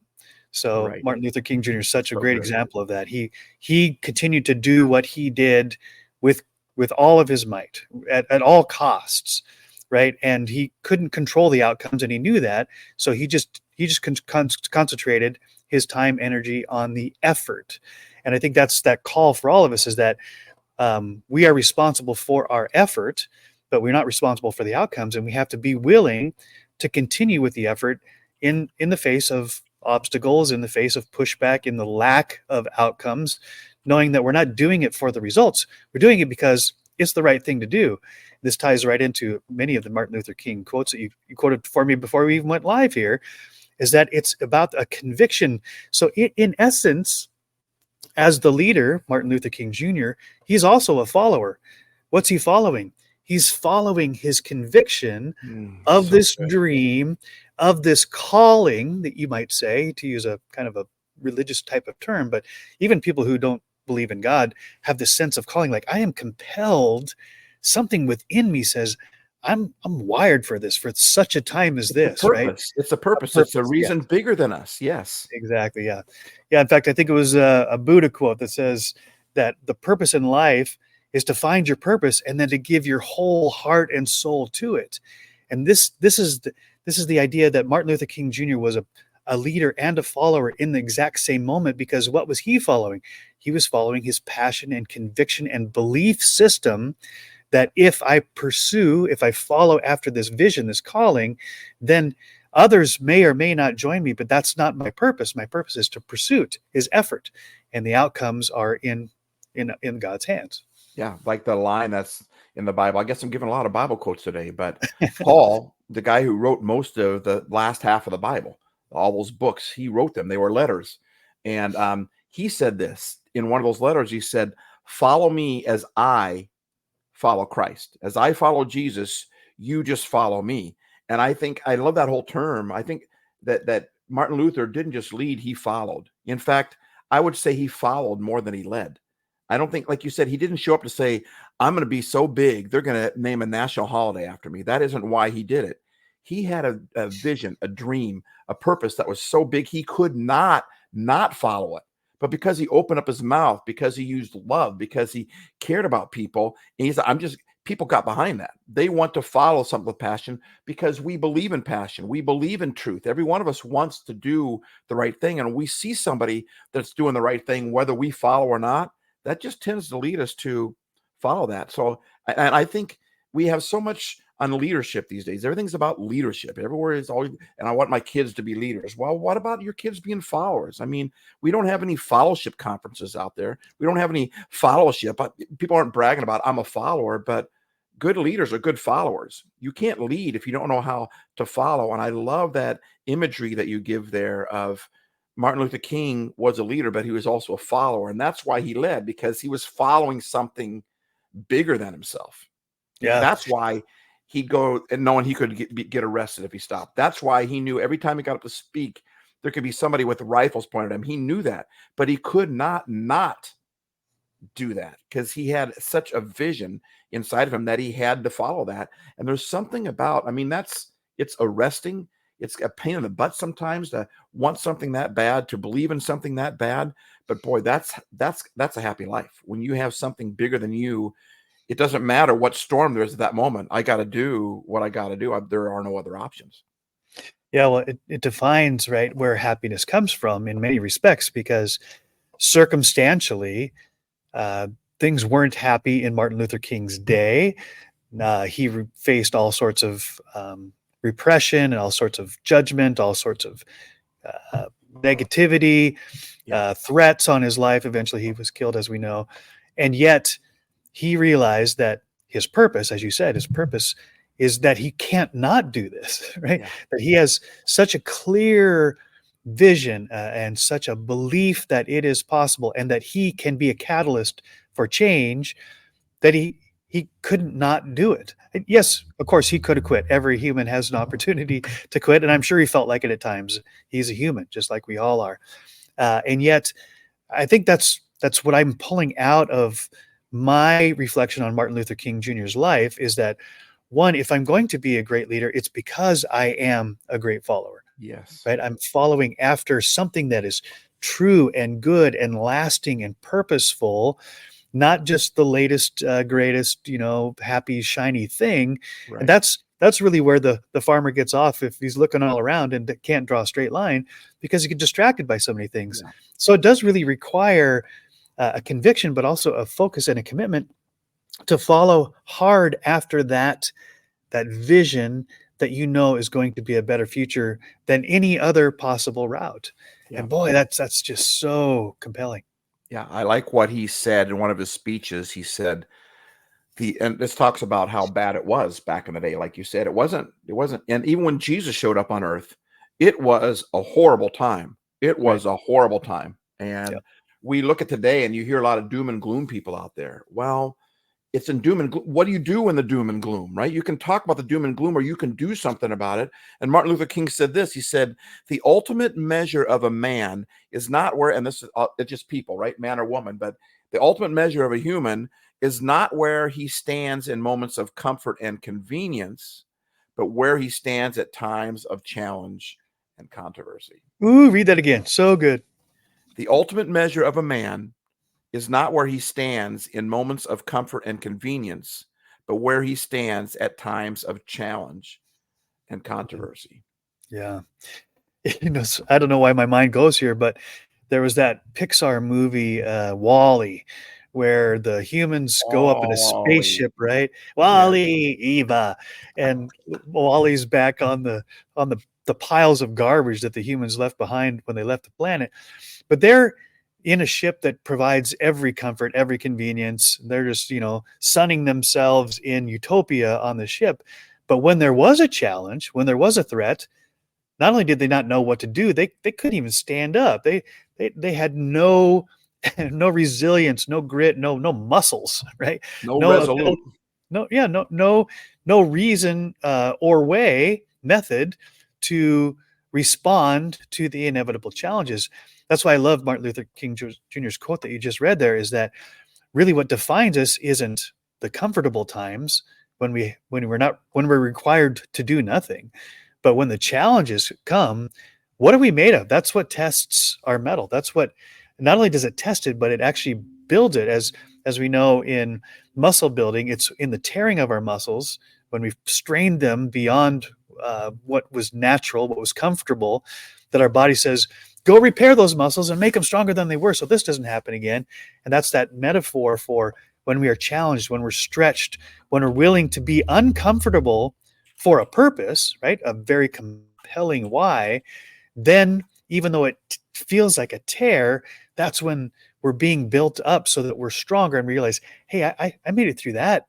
So Right. Martin Luther King Jr. is such a So great good. example of that. He continued to do what he did with all of his might at all costs, right? And he couldn't control the outcomes, and he knew that. So he just concentrated his time, energy on the effort. And I think that's that call for all of us, is that we are responsible for our effort, but we're not responsible for the outcomes. And we have to be willing to continue with the effort in the face of obstacles, in the face of pushback, in the lack of outcomes, knowing that we're not doing it for the results. We're doing it because it's the right thing to do. This ties right into many of the Martin Luther King quotes that you quoted for me before we even went live here, is that it's about a conviction. So in essence, as the leader, Martin Luther King Jr., he's also a follower. What's he following? He's following his conviction of this dream, of this calling, that you might say, to use a kind of a religious type of term. But even people who don't believe in God have this sense of calling, like, I am compelled. Something within me says, I'm wired for this, for such a time as this, right? It's a purpose. It's a reason bigger than us. Yes. Exactly. Yeah. Yeah. In fact, I think it was a Buddha quote that says that the purpose in life is to find your purpose and then to give your whole heart and soul to it. And this is the idea that Martin Luther King Jr. was a leader and a follower in the exact same moment, because what was he following? He was following his passion and conviction and belief system that if I follow after this vision, this calling, then others may or may not join me, but that's not my purpose. My purpose is to pursuit, is effort, and the outcomes are in God's hands. Yeah, like the line that's in the Bible. I guess I'm giving a lot of Bible quotes today, but Paul, the guy who wrote most of the last half of the Bible, all those books, he wrote them. They were letters. And he said this in one of those letters. He said, follow me as I follow Christ. As I follow Jesus, you just follow me. And I think I love that whole term. I think that Martin Luther didn't just lead, he followed. In fact, I would say he followed more than he led. I don't think, like you said, he didn't show up to say, I'm going to be so big, they're going to name a national holiday after me. That isn't why he did it. He had a vision, a dream, a purpose that was so big, he could not follow it. But because he opened up his mouth, because he used love, because he cared about people, and he's people got behind that. They want to follow something with passion because we believe in passion. We believe in truth. Every one of us wants to do the right thing. And we see somebody that's doing the right thing, whether we follow or not, that just tends to lead us to follow that. So, and I think we have so much on leadership these days. Everything's about leadership. Everywhere is always, and I want my kids to be leaders. Well, what about your kids being followers? I mean, we don't have any fellowship conferences out there. We don't have any fellowship. People aren't bragging about, I'm a follower, but good leaders are good followers. You can't lead if you don't know how to follow. And I love that imagery that you give there of Martin Luther King was a leader, but he was also a follower. And that's why he led, because he was following something bigger than himself. Yeah. That's why he'd go and knowing he could get arrested if he stopped. That's why he knew every time he got up to speak, there could be somebody with rifles pointed at him. He knew that, but he could not do that because he had such a vision inside of him that he had to follow that. And there's something about, I mean, it's arresting. It's a pain in the butt sometimes to want something that bad, to believe in something that bad. But boy, that's a happy life. When you have something bigger than you, it doesn't matter what storm there is at that moment. I got to do what I got to do. There are no other options. Yeah, well, it defines, right, where happiness comes from in many respects, because circumstantially, things weren't happy in Martin Luther King's day. He faced all sorts of repression and all sorts of judgment, all sorts of negativity, threats on his life. Eventually, he was killed, as we know. And yet, he realized that his purpose, as you said, his purpose is that he can't not do this, right? Yeah. That he has such a clear vision and such a belief that it is possible and that he can be a catalyst for change, that he couldn't not do it. And yes, of course, he could have quit. Every human has an opportunity to quit, and I'm sure he felt like it at times. He's a human, just like we all are. And yet, I think that's what I'm pulling out of my reflection on Martin Luther King Jr.'s life, is that, one, if I'm going to be a great leader, it's because I am a great follower. Yes. Right. I'm following after something that is true and good and lasting and purposeful, not just the latest, greatest, happy, shiny thing. Right. And that's really where the farmer gets off if he's looking all around and can't draw a straight line, because he gets distracted by so many things. Yeah. So it does really require a conviction, but also a focus and a commitment to follow hard after that vision that is going to be a better future than any other possible route. Yeah. And boy, that's just so compelling. Yeah, I like what he said in one of his speeches. He said, and this talks about how bad it was back in the day. Like you said, it wasn't, and even when Jesus showed up on earth, it was a horrible time. It was a horrible time. And we look at today and you hear a lot of doom and gloom people out there. Well, it's in doom and gloom. What do you do in the doom and gloom, right? You can talk about the doom and gloom, or you can do something about it. And Martin Luther King said this. He said, the ultimate measure of a man is not where, and this is it's just people, right? Man or woman, but the ultimate measure of a human is not where he stands in moments of comfort and convenience, but where he stands at times of challenge and controversy. Ooh, read that again. So good. The ultimate measure of a man is not where he stands in moments of comfort and convenience, but where he stands at times of challenge and controversy. Yeah. I don't know why my mind goes here, but there was that Pixar movie, WALL-E, where the humans go up in a spaceship, right? WALL-E, Eva, and WALL-E's back on the piles of garbage that the humans left behind when they left the planet. But they're in a ship that provides every comfort, every convenience. They're just, sunning themselves in utopia on the ship. But when there was a challenge, when there was a threat, not only did they not know what to do, they couldn't even stand up. They had no no resilience, no grit, no muscles, right? No No resolute. no reason or method to respond to the inevitable challenges. That's why I love Martin Luther King Jr.'s quote that you just read there, is that really what defines us isn't the comfortable times when we're required to do nothing, but when the challenges come. What are we made of? That's what tests our mettle. That's what, not only does it test it, but it actually builds it. As we know in muscle building, it's in the tearing of our muscles when we've strained them beyond what was natural, what was comfortable, that our body says, go repair those muscles and make them stronger than they were, so this doesn't happen again. And that's that metaphor for when we are challenged, when we're stretched, when we're willing to be uncomfortable for a purpose, right? A very compelling why. Then, even though it feels like a tear, that's when we're being built up so that we're stronger and realize, hey, I made it through that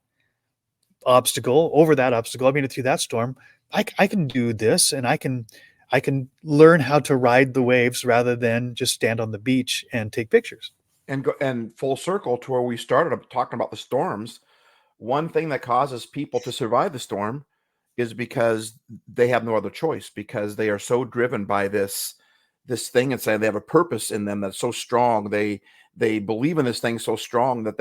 obstacle, over that obstacle. I made it through that storm. I can do this, and I can learn how to ride the waves rather than just stand on the beach and take pictures. And full circle to where we started talking about the storms. One thing that causes people to survive the storm is because they have no other choice, because they are so driven by this thing inside. They have a purpose in them that's so strong. They believe in this thing so strong that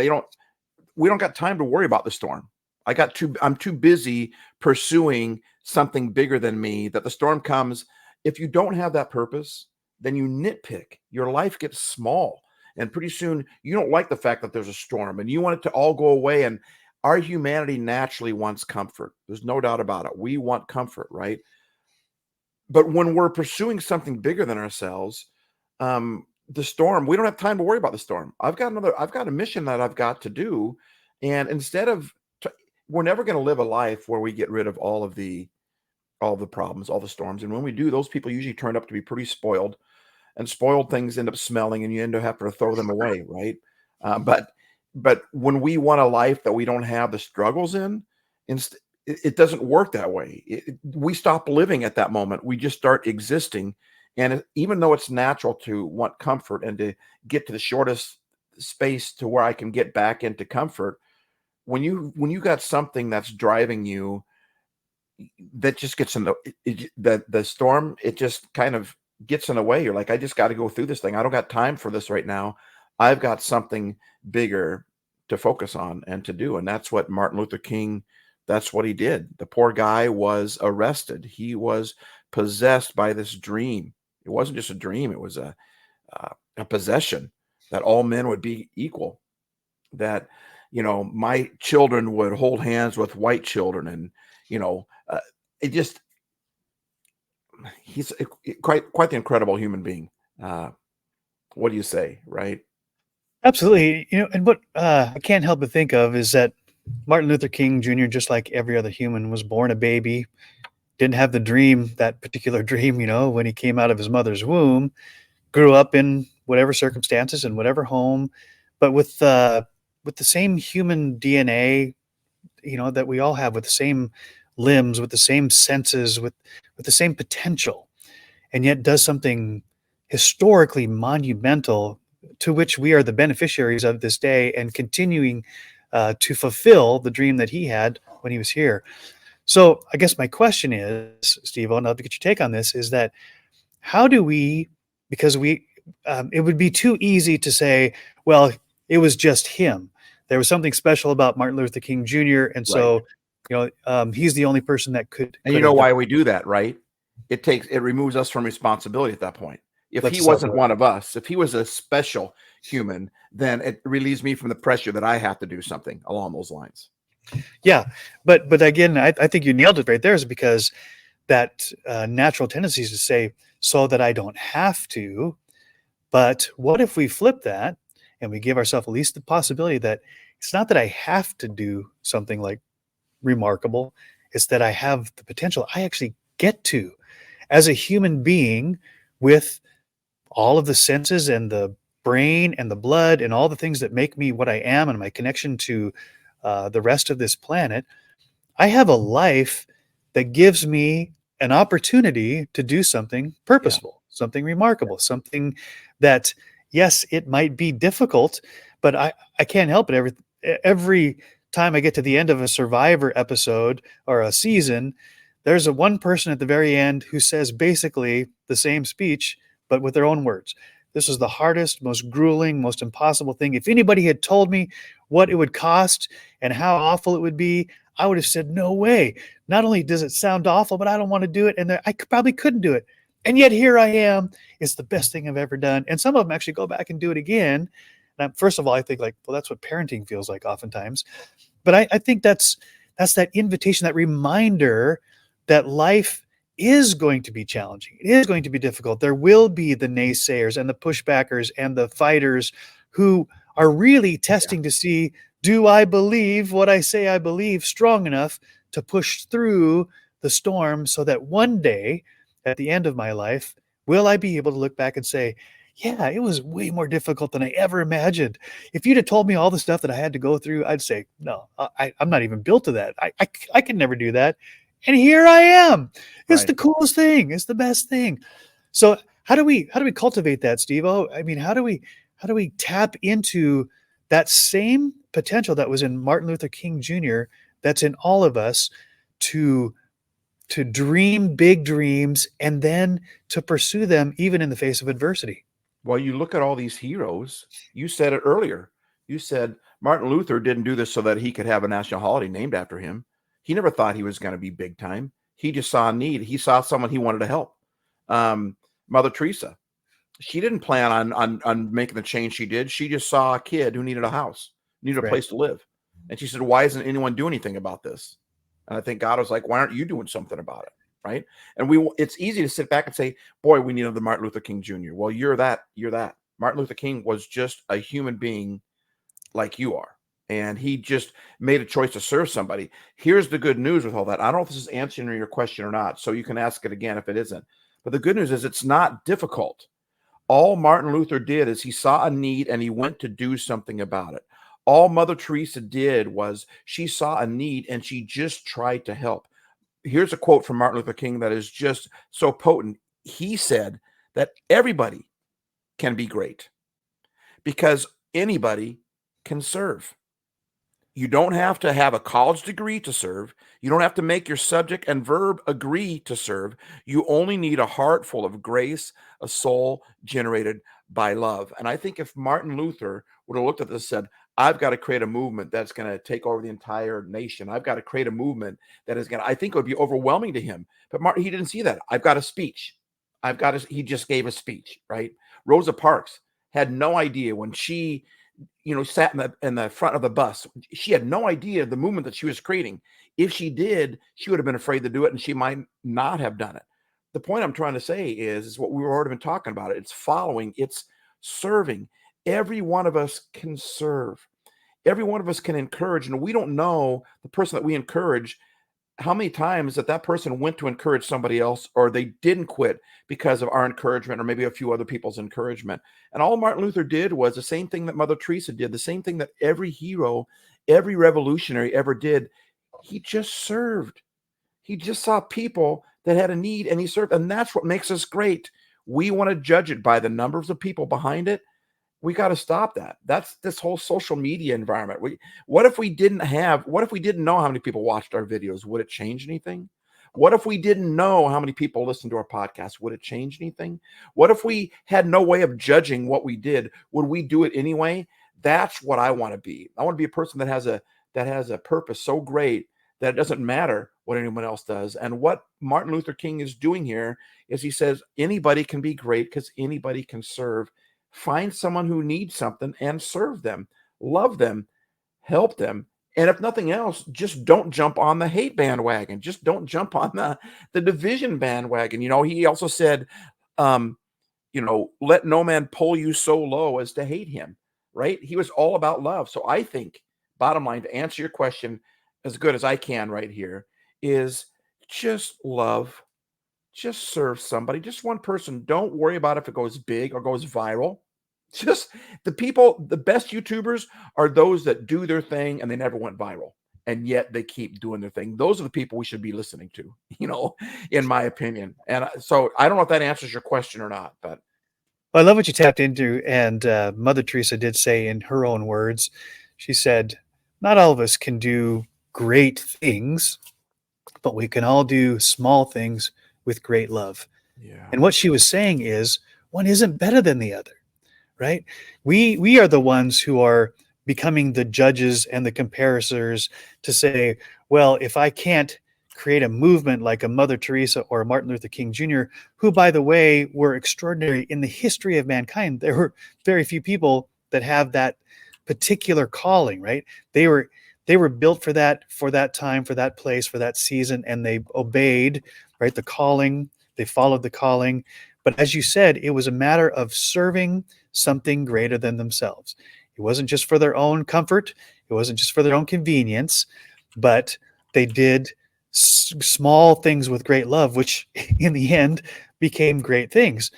we don't got time to worry about the storm. I'm too busy pursuing something bigger than me, that the storm comes. If you don't have that purpose, then you nitpick. Your life gets small. And pretty soon you don't like the fact that there's a storm and you want it to all go away. And our humanity naturally wants comfort. There's no doubt about it. We want comfort, right? But when we're pursuing something bigger than ourselves, the storm, we don't have time to worry about the storm. I've got a mission that I've got to do. And we're never going to live a life where we get rid of all the problems, all the storms. And when we do, those people usually turn up to be pretty spoiled, and spoiled things end up smelling and you end up having to throw them away. Right. But when we want a life that we don't have the struggles in, it doesn't work that way. We stop living at that moment. We just start existing. And even though it's natural to want comfort and to get to the shortest space to where I can get back into comfort, when you got something that's driving you, that just gets in the storm, it just kind of gets in the way. You're like, I just got to go through this thing. I don't got time for this right now. I've got something bigger to focus on and to do. And that's what Martin Luther King, that's what he did. The poor guy was arrested. He was possessed by this dream. It wasn't just a dream. It was a possession that all men would be equal, that, my children would hold hands with white children. And, he's quite the incredible human being. What do you say? Right. Absolutely. And what I can't help but think of is that Martin Luther King Jr., just like every other human, was born a baby, didn't have that particular dream, when he came out of his mother's womb, grew up in whatever circumstances and whatever home, but with the same human DNA, that we all have, with the same limbs, with the same senses, with the same potential, and yet does something historically monumental to which we are the beneficiaries of this day, and continuing to fulfill the dream that he had when he was here. So I guess my question is, Stevo, and I'd love to get your take on this, is that how do we, because it would be too easy to say, well, it was just him. There was something special about Martin Luther King Jr., and so he's the only person that could. And you know why we do that, right? It removes us from responsibility at that point. If he wasn't one of us, if he was a special human, then it relieves me from the pressure that I have to do something along those lines. Yeah, but again, I think you nailed it right there, is because that natural tendency is to say, so that I don't have to. But what if we flip that and we give ourselves at least the possibility that it's not that I have to do something like remarkable, it's that I have the potential. I actually get to, as a human being with all of the senses and the brain and the blood and all the things that make me what I am and my connection to the rest of this planet, I have a life that gives me an opportunity to do something purposeful, something remarkable, something that, yes, it might be difficult, but I can't help it. Every time I get to the end of a Survivor episode or a season, there's a one person at the very end who says basically the same speech, but with their own words. This is the hardest, most grueling, most impossible thing. If anybody had told me what it would cost and how awful it would be, I would have said, no way. Not only does it sound awful, but I don't want to do it. And I probably couldn't do it. And yet here I am. It's the best thing I've ever done. And some of them actually go back and do it again. And first of all, I think like, well, that's what parenting feels like oftentimes. But I think that's that invitation, that reminder that life is going to be challenging. It is going to be difficult. There will be the naysayers and the pushbackers and the fighters who are really testing to see, do I believe what I say I believe strong enough to push through the storm so that one day at the end of my life, will I be able to look back and say, yeah, it was way more difficult than I ever imagined. If you'd have told me all the stuff that I had to go through, I'd say, no, I'm not even built to that. I can never do that. And here I am. It's the coolest thing. It's the best thing. So how do we cultivate that, Stevo? I mean, how do we tap into that same potential that was in Martin Luther King Jr., that's in all of us, to dream big dreams and then to pursue them even in the face of adversity? Well, you look at all these heroes. You said it earlier. You said Martin Luther didn't do this so that he could have a national holiday named after him. He never thought he was going to be big time. He just saw a need. He saw someone he wanted to help. Mother Teresa, she didn't plan on making the change she did. She just saw a kid who needed a house, needed a place to live. And she said, why isn't anyone doing anything about this? And I think God was like, why aren't you doing something about it? Right. And it's easy to sit back and say, boy, we need another Martin Luther King Jr. Well, you're that. Martin Luther King was just a human being like you are. And he just made a choice to serve somebody. Here's the good news with all that. I don't know if this is answering your question or not, so you can ask it again if it isn't. But the good news is it's not difficult. All Martin Luther did is he saw a need and he went to do something about it. All Mother Teresa did was she saw a need and she just tried to help. Here's a quote from Martin Luther King that is just so potent. He said that everybody can be great because anybody can serve. You don't have to have a college degree to serve. You don't have to make your subject and verb agree to serve. You only need a heart full of grace, a soul generated by love. And I think if Martin Luther would have looked at this and said, I've got to create a movement that's going to take over the entire nation. I've got to create a movement that is going to, I think it would be overwhelming to him. But Martin, he didn't see that. I've got a speech. He just gave a speech, right? Rosa Parks had no idea when she sat in the front of the bus. She had no idea the movement that she was creating. If she did, she would have been afraid to do it, and she might not have done it. The point I'm trying to say is what we've already been talking about. It's following, it's serving. Every one of us can serve. Every one of us can encourage, and we don't know the person that we encourage, how many times that person went to encourage somebody else, or they didn't quit because of our encouragement, or maybe a few other people's encouragement. And all Martin Luther did was the same thing that Mother Teresa did, the same thing that every hero, every revolutionary ever did. He just served. He just saw people that had a need and he served. And that's what makes us great. We want to judge it by the numbers of people behind it. We got to stop that. That's this whole social media environment. What if we didn't know how many people watched our videos? Would it change anything? What if we didn't know how many people listened to our podcast? Would it change anything? What if we had no way of judging what we did? Would we do it anyway? That's what I want to be. I want to be a person that has a purpose so great that it doesn't matter what anyone else does. And what Martin Luther King is doing here is he says anybody can be great because anybody can serve. Find someone who needs something and serve them, love them, help them. And if nothing else, just don't jump on the hate bandwagon. Just don't jump on the division bandwagon. He also said, let no man pull you so low as to hate him, right? He was all about love. So I think, bottom line, to answer your question as good as I can right here, is just love. Just serve somebody, just one person. Don't worry about if it goes big or goes viral. Just the people, the best YouTubers are those that do their thing and they never went viral. And yet they keep doing their thing. Those are the people we should be listening to, in my opinion. And so I don't know if that answers your question or not, but. Well, I love what you tapped into. And Mother Teresa did say in her own words, she said, not all of us can do great things, but we can all do small things with great love. Yeah. And what she was saying is one isn't better than the other, right? We are the ones who are becoming the judges and the comparisons to say, well, if I can't create a movement like a Mother Teresa or a Martin Luther King Jr., who, by the way, were extraordinary in the history of mankind. There were very few people that have that particular calling, right? They were built for that time, for that place, for that season, and they obeyed, right, the calling. They followed the calling. But as you said, it was a matter of serving something greater than themselves. It wasn't just for their own comfort. It wasn't just for their own convenience, but they did small things with great love, which in the end became great things.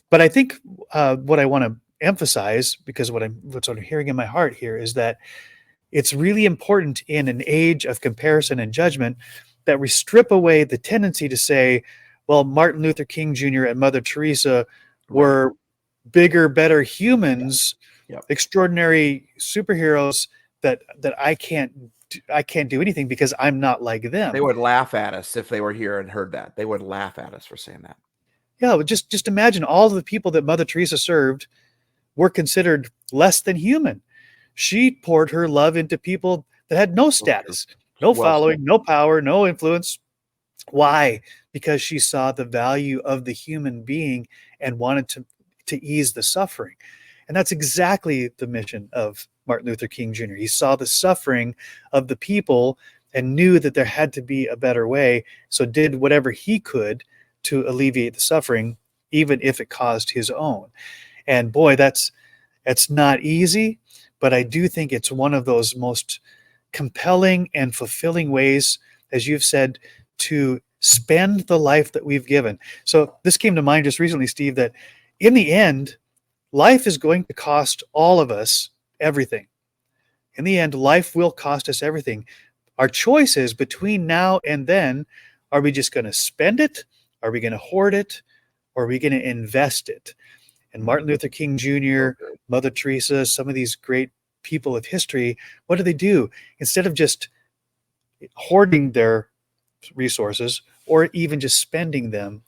But I think what I want to emphasize, because what's sort of hearing in my heart here, is that it's really important in an age of comparison and judgment that we strip away the tendency to say, well, Martin Luther King Jr. and Mother Teresa were bigger, better humans, extraordinary superheroes that I can't do anything because I'm not like them. They would laugh at us if they were here and heard that. They would laugh at us for saying that. Yeah, just imagine all the people that Mother Teresa served were considered less than human. She poured her love into people that had no status, no following, no power, no influence. Why? Because she saw the value of the human being and wanted to ease the suffering. And that's exactly the mission of Martin Luther King Jr. He saw the suffering of the people and knew that there had to be a better way, so did whatever he could to alleviate the suffering, even if it caused his own. And boy, that's not easy, but I do think it's one of those most compelling and fulfilling ways, as you've said, to spend the life that we've given. So this came to mind just recently, Steve, that in the end, life is going to cost all of us everything. In the end, life will cost us everything. Our choice is between now and then, are we just going to spend it? Are we going to hoard it? Or are we going to invest it? And Martin Luther King Jr., Mother Teresa, some of these great people of history, what do? Instead of just hoarding their resources or even just spending them,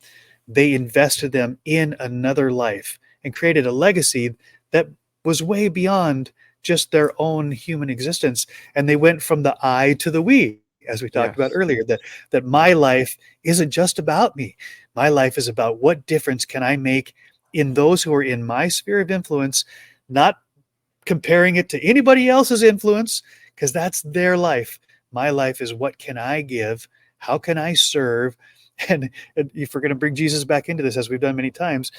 they invested them in another life and created a legacy that was way beyond just their own human existence. And they went from the I to the we, as we talked about earlier, that my life isn't just about me. My life is about what difference can I make in those who are in my sphere of influence, not comparing it to anybody else's influence, because that's their life. My life is what can I give? How can I serve? And if we're going to bring Jesus back into this, as we've done many times,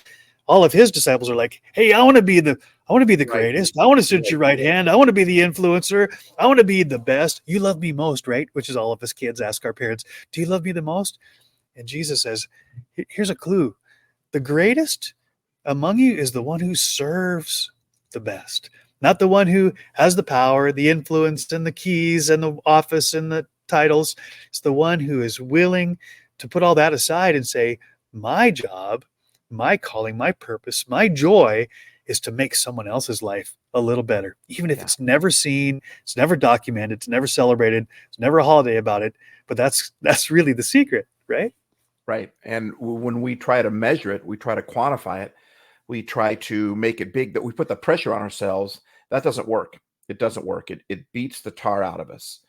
all of his disciples are like, hey, I want to be the greatest. I want to sit at your right hand. I want to be the influencer. I want to be the best. You love me most, right? Which is all of us kids ask our parents, do you love me the most? And Jesus says, here's a clue. The greatest among you is the one who serves the best, not the one who has the power, the influence, and the keys, and the office, and the titles. It's the one who is willing to put all that aside and say, my job, my calling, my purpose, my joy is to make someone else's life a little better, even if it's never seen, it's never documented, it's never celebrated, it's never a holiday about it. But that's really the secret, right? Right. And when we try to measure it, we try to quantify it, we try to make it big, that we put the pressure on ourselves. That doesn't work. It doesn't work. It beats the tar out of us.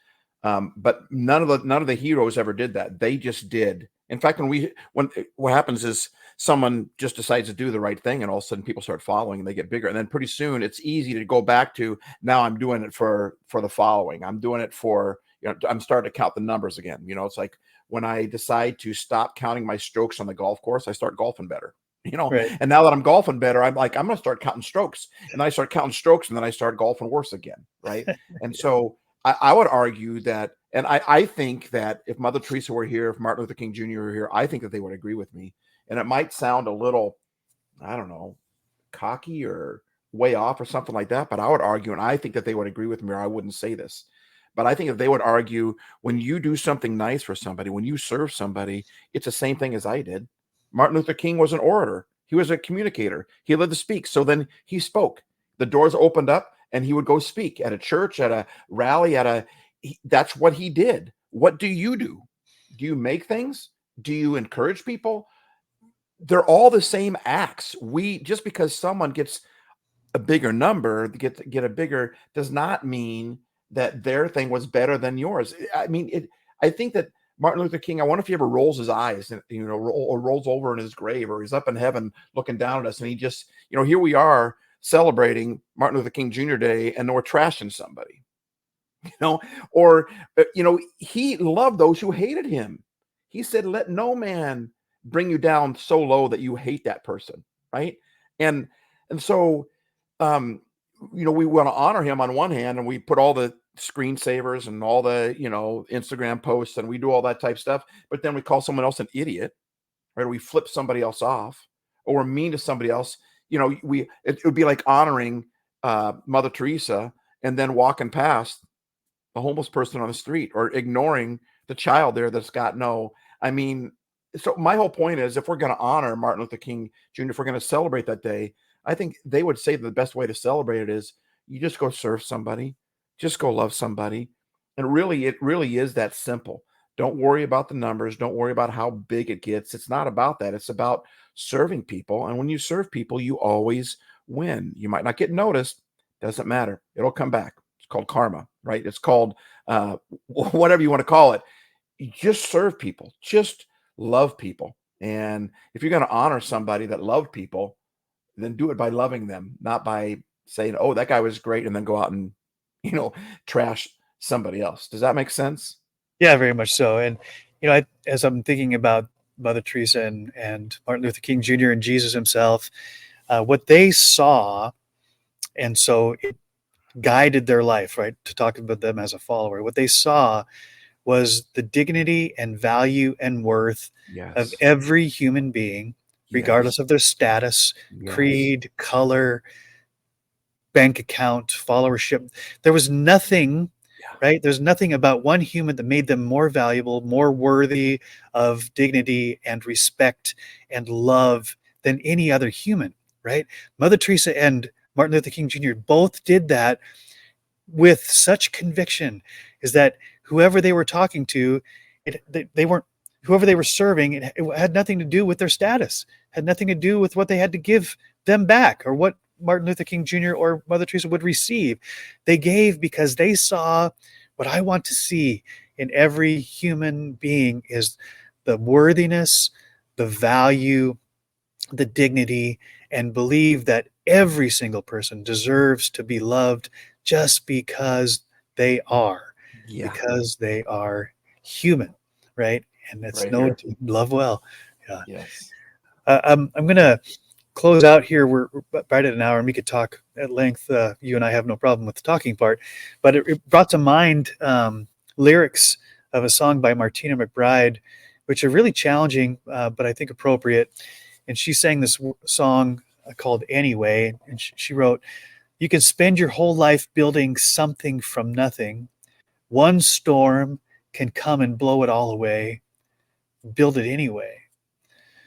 But none of the heroes ever did that. They just did. In fact, when what happens is someone just decides to do the right thing, and all of a sudden people start following, and they get bigger. And then pretty soon it's easy to go back to, now I'm doing it for the following. I'm doing it for, I'm starting to count the numbers again. It's like when I decide to stop counting my strokes on the golf course, I start golfing better. Right. And now that I'm golfing better, I'm like, I'm going to start counting strokes, and then I start counting strokes, and then I start golfing worse again. Right. And so I would argue that, and I think that if Mother Teresa were here, if Martin Luther King Jr. were here, I think that they would agree with me. And it might sound a little, I don't know, cocky or way off or something like that, but I would argue, and I think that they would agree with me, or I wouldn't say this, but I think if they would argue, when you do something nice for somebody, when you serve somebody, it's the same thing as I did. Martin Luther King was an orator. He was a communicator. He lived to speak. So then he spoke. The doors opened up and he would go speak at a church, at a rally, that's what he did. What do you do? Do you make things? Do you encourage people? They're all the same acts. Just because someone gets a bigger number, get a bigger, does not mean that their thing was better than yours. I mean, I think that Martin Luther King, I wonder if he ever rolls his eyes and, or rolls over in his grave, or he's up in heaven looking down at us, and he just, here we are celebrating Martin Luther King Jr. Day, and we're trashing somebody, or he loved those who hated him. He said, "Let no man bring you down so low that you hate that person," right? And so, we want to honor him on one hand, and we put all the screensavers and all the, Instagram posts, and we do all that type stuff. But then we call someone else an idiot, right? Or we flip somebody else off, or we're mean to somebody else. It would be like honoring Mother Teresa and then walking past a homeless person on the street, or ignoring the child there that's got so my whole point is, if we're going to honor Martin Luther King Jr., if we're going to celebrate that day, I think they would say that the best way to celebrate it is you just go serve somebody, just go love somebody. And it really is that simple. Don't worry about the numbers. Don't worry about how big it gets. It's not about that. It's about serving people. And when you serve people, you always win. You might not get noticed. Doesn't matter. It'll come back. It's called karma, right? It's called whatever you want to call it. You just serve people. Just love people. And if you're going to honor somebody that loved people, then do it by loving them, not by saying, "Oh, that guy was great," and then go out and, trash somebody else. Does that make sense? Yeah, very much so. And, as I'm thinking about Mother Teresa and Martin Luther King Jr. and Jesus himself, what they saw, and so it guided their life, right, to talk about them as a follower. What they saw was the dignity and value and worth of every human being, regardless of their status, creed, color, bank account, followership. There was nothing, right? There's nothing about one human that made them more valuable, more worthy of dignity and respect and love than any other human, right? Mother Teresa and Martin Luther King Jr. both did that with such conviction, is that whoever they were talking to, they weren't, whoever they were serving, it had nothing to do with their status, had nothing to do with what they had to give them back, or what Martin Luther King Jr. or Mother Teresa would receive. They gave because they saw what I want to see in every human being, is the worthiness, the value, the dignity, and believe that every single person deserves to be loved just because they are, because they are human, right? And that's right, love well. Yeah. Yes. I'm going to close out here. We're right at an hour, and we could talk at length. You and I have no problem with the talking part, but it brought to mind lyrics of a song by Martina McBride, which are really challenging, but I think appropriate. And she sang this song called Anyway, and she wrote, "You can spend your whole life building something from nothing. One storm can come and blow it all away. Build it anyway.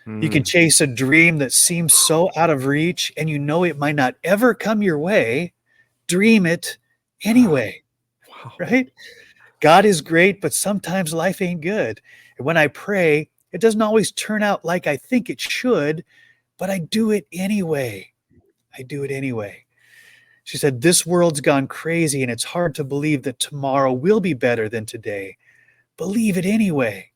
You can chase a dream that seems so out of reach, and you know it might not ever come your way. Dream it anyway." Wow. Right? God is great, but sometimes life ain't good. And when I pray, it doesn't always turn out like I think it should, but I do it anyway. I do it anyway. She said, "This world's gone crazy, and it's hard to believe that tomorrow will be better than today. Believe it anyway.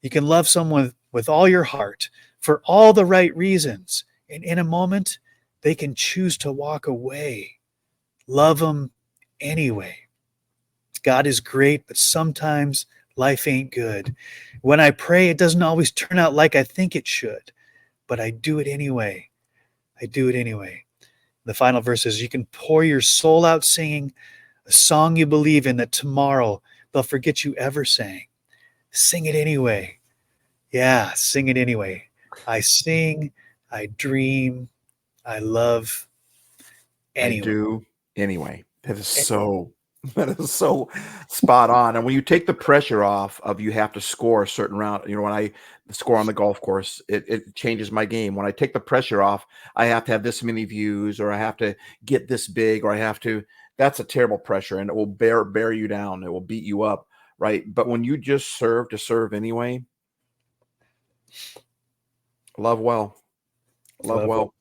You can love someone with all your heart for all the right reasons, and in a moment, they can choose to walk away. Love them anyway. God is great, but sometimes life ain't good. When I pray, it doesn't always turn out like I think it should, but I do it anyway. I do it anyway." The final verse is, "You can pour your soul out singing a song you believe in that tomorrow they'll forget you ever sang. Sing it anyway. Yeah, sing it anyway. I sing, I dream, I love I anyway. do anyway. That is so spot on. And when you take the pressure off of you have to score a certain round, when I score on the golf course, it changes my game. When I take the pressure off, I have to have this many views, or I have to get this big, or that's a terrible pressure, and it will bear you down. It will beat you up. Right. But when you just serve to serve anyway, love well. Love well.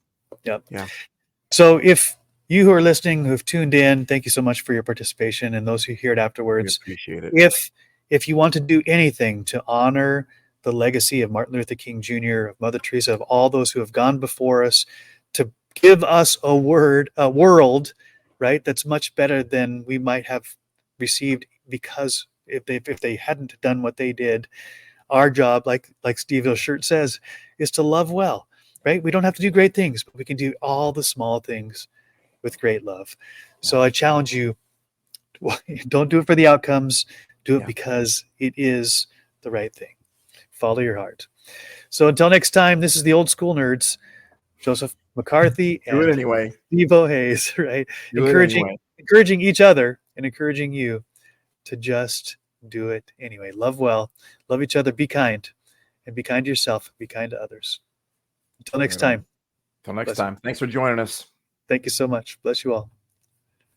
Yep. Yeah. So if you who are listening, who have tuned in, thank you so much for your participation, and those who hear it We afterwards. appreciate it. If you want to do anything to honor the legacy of Martin Luther King Jr., of Mother Teresa, of all those who have gone before us, to give us a world, right, that's much better than we might have received, because if they hadn't done what they did, our job, like Stevo's shirt says, is to love well, right? We don't have to do great things, but we can do all the small things with great love. So I challenge you, don't do it for the outcomes, do it because it is the right thing. Follow your heart. So until next time, this is the Old School Nerds, Joseph McCarthy Do it and anyway. StevoHays, right? Do it anyway. Encouraging each other and encouraging you to just do it anyway. Love well, love each other, be kind, and be kind to yourself, be kind to others. Until next time. Until next time. Thanks for joining us. Thank you so much. Bless you all.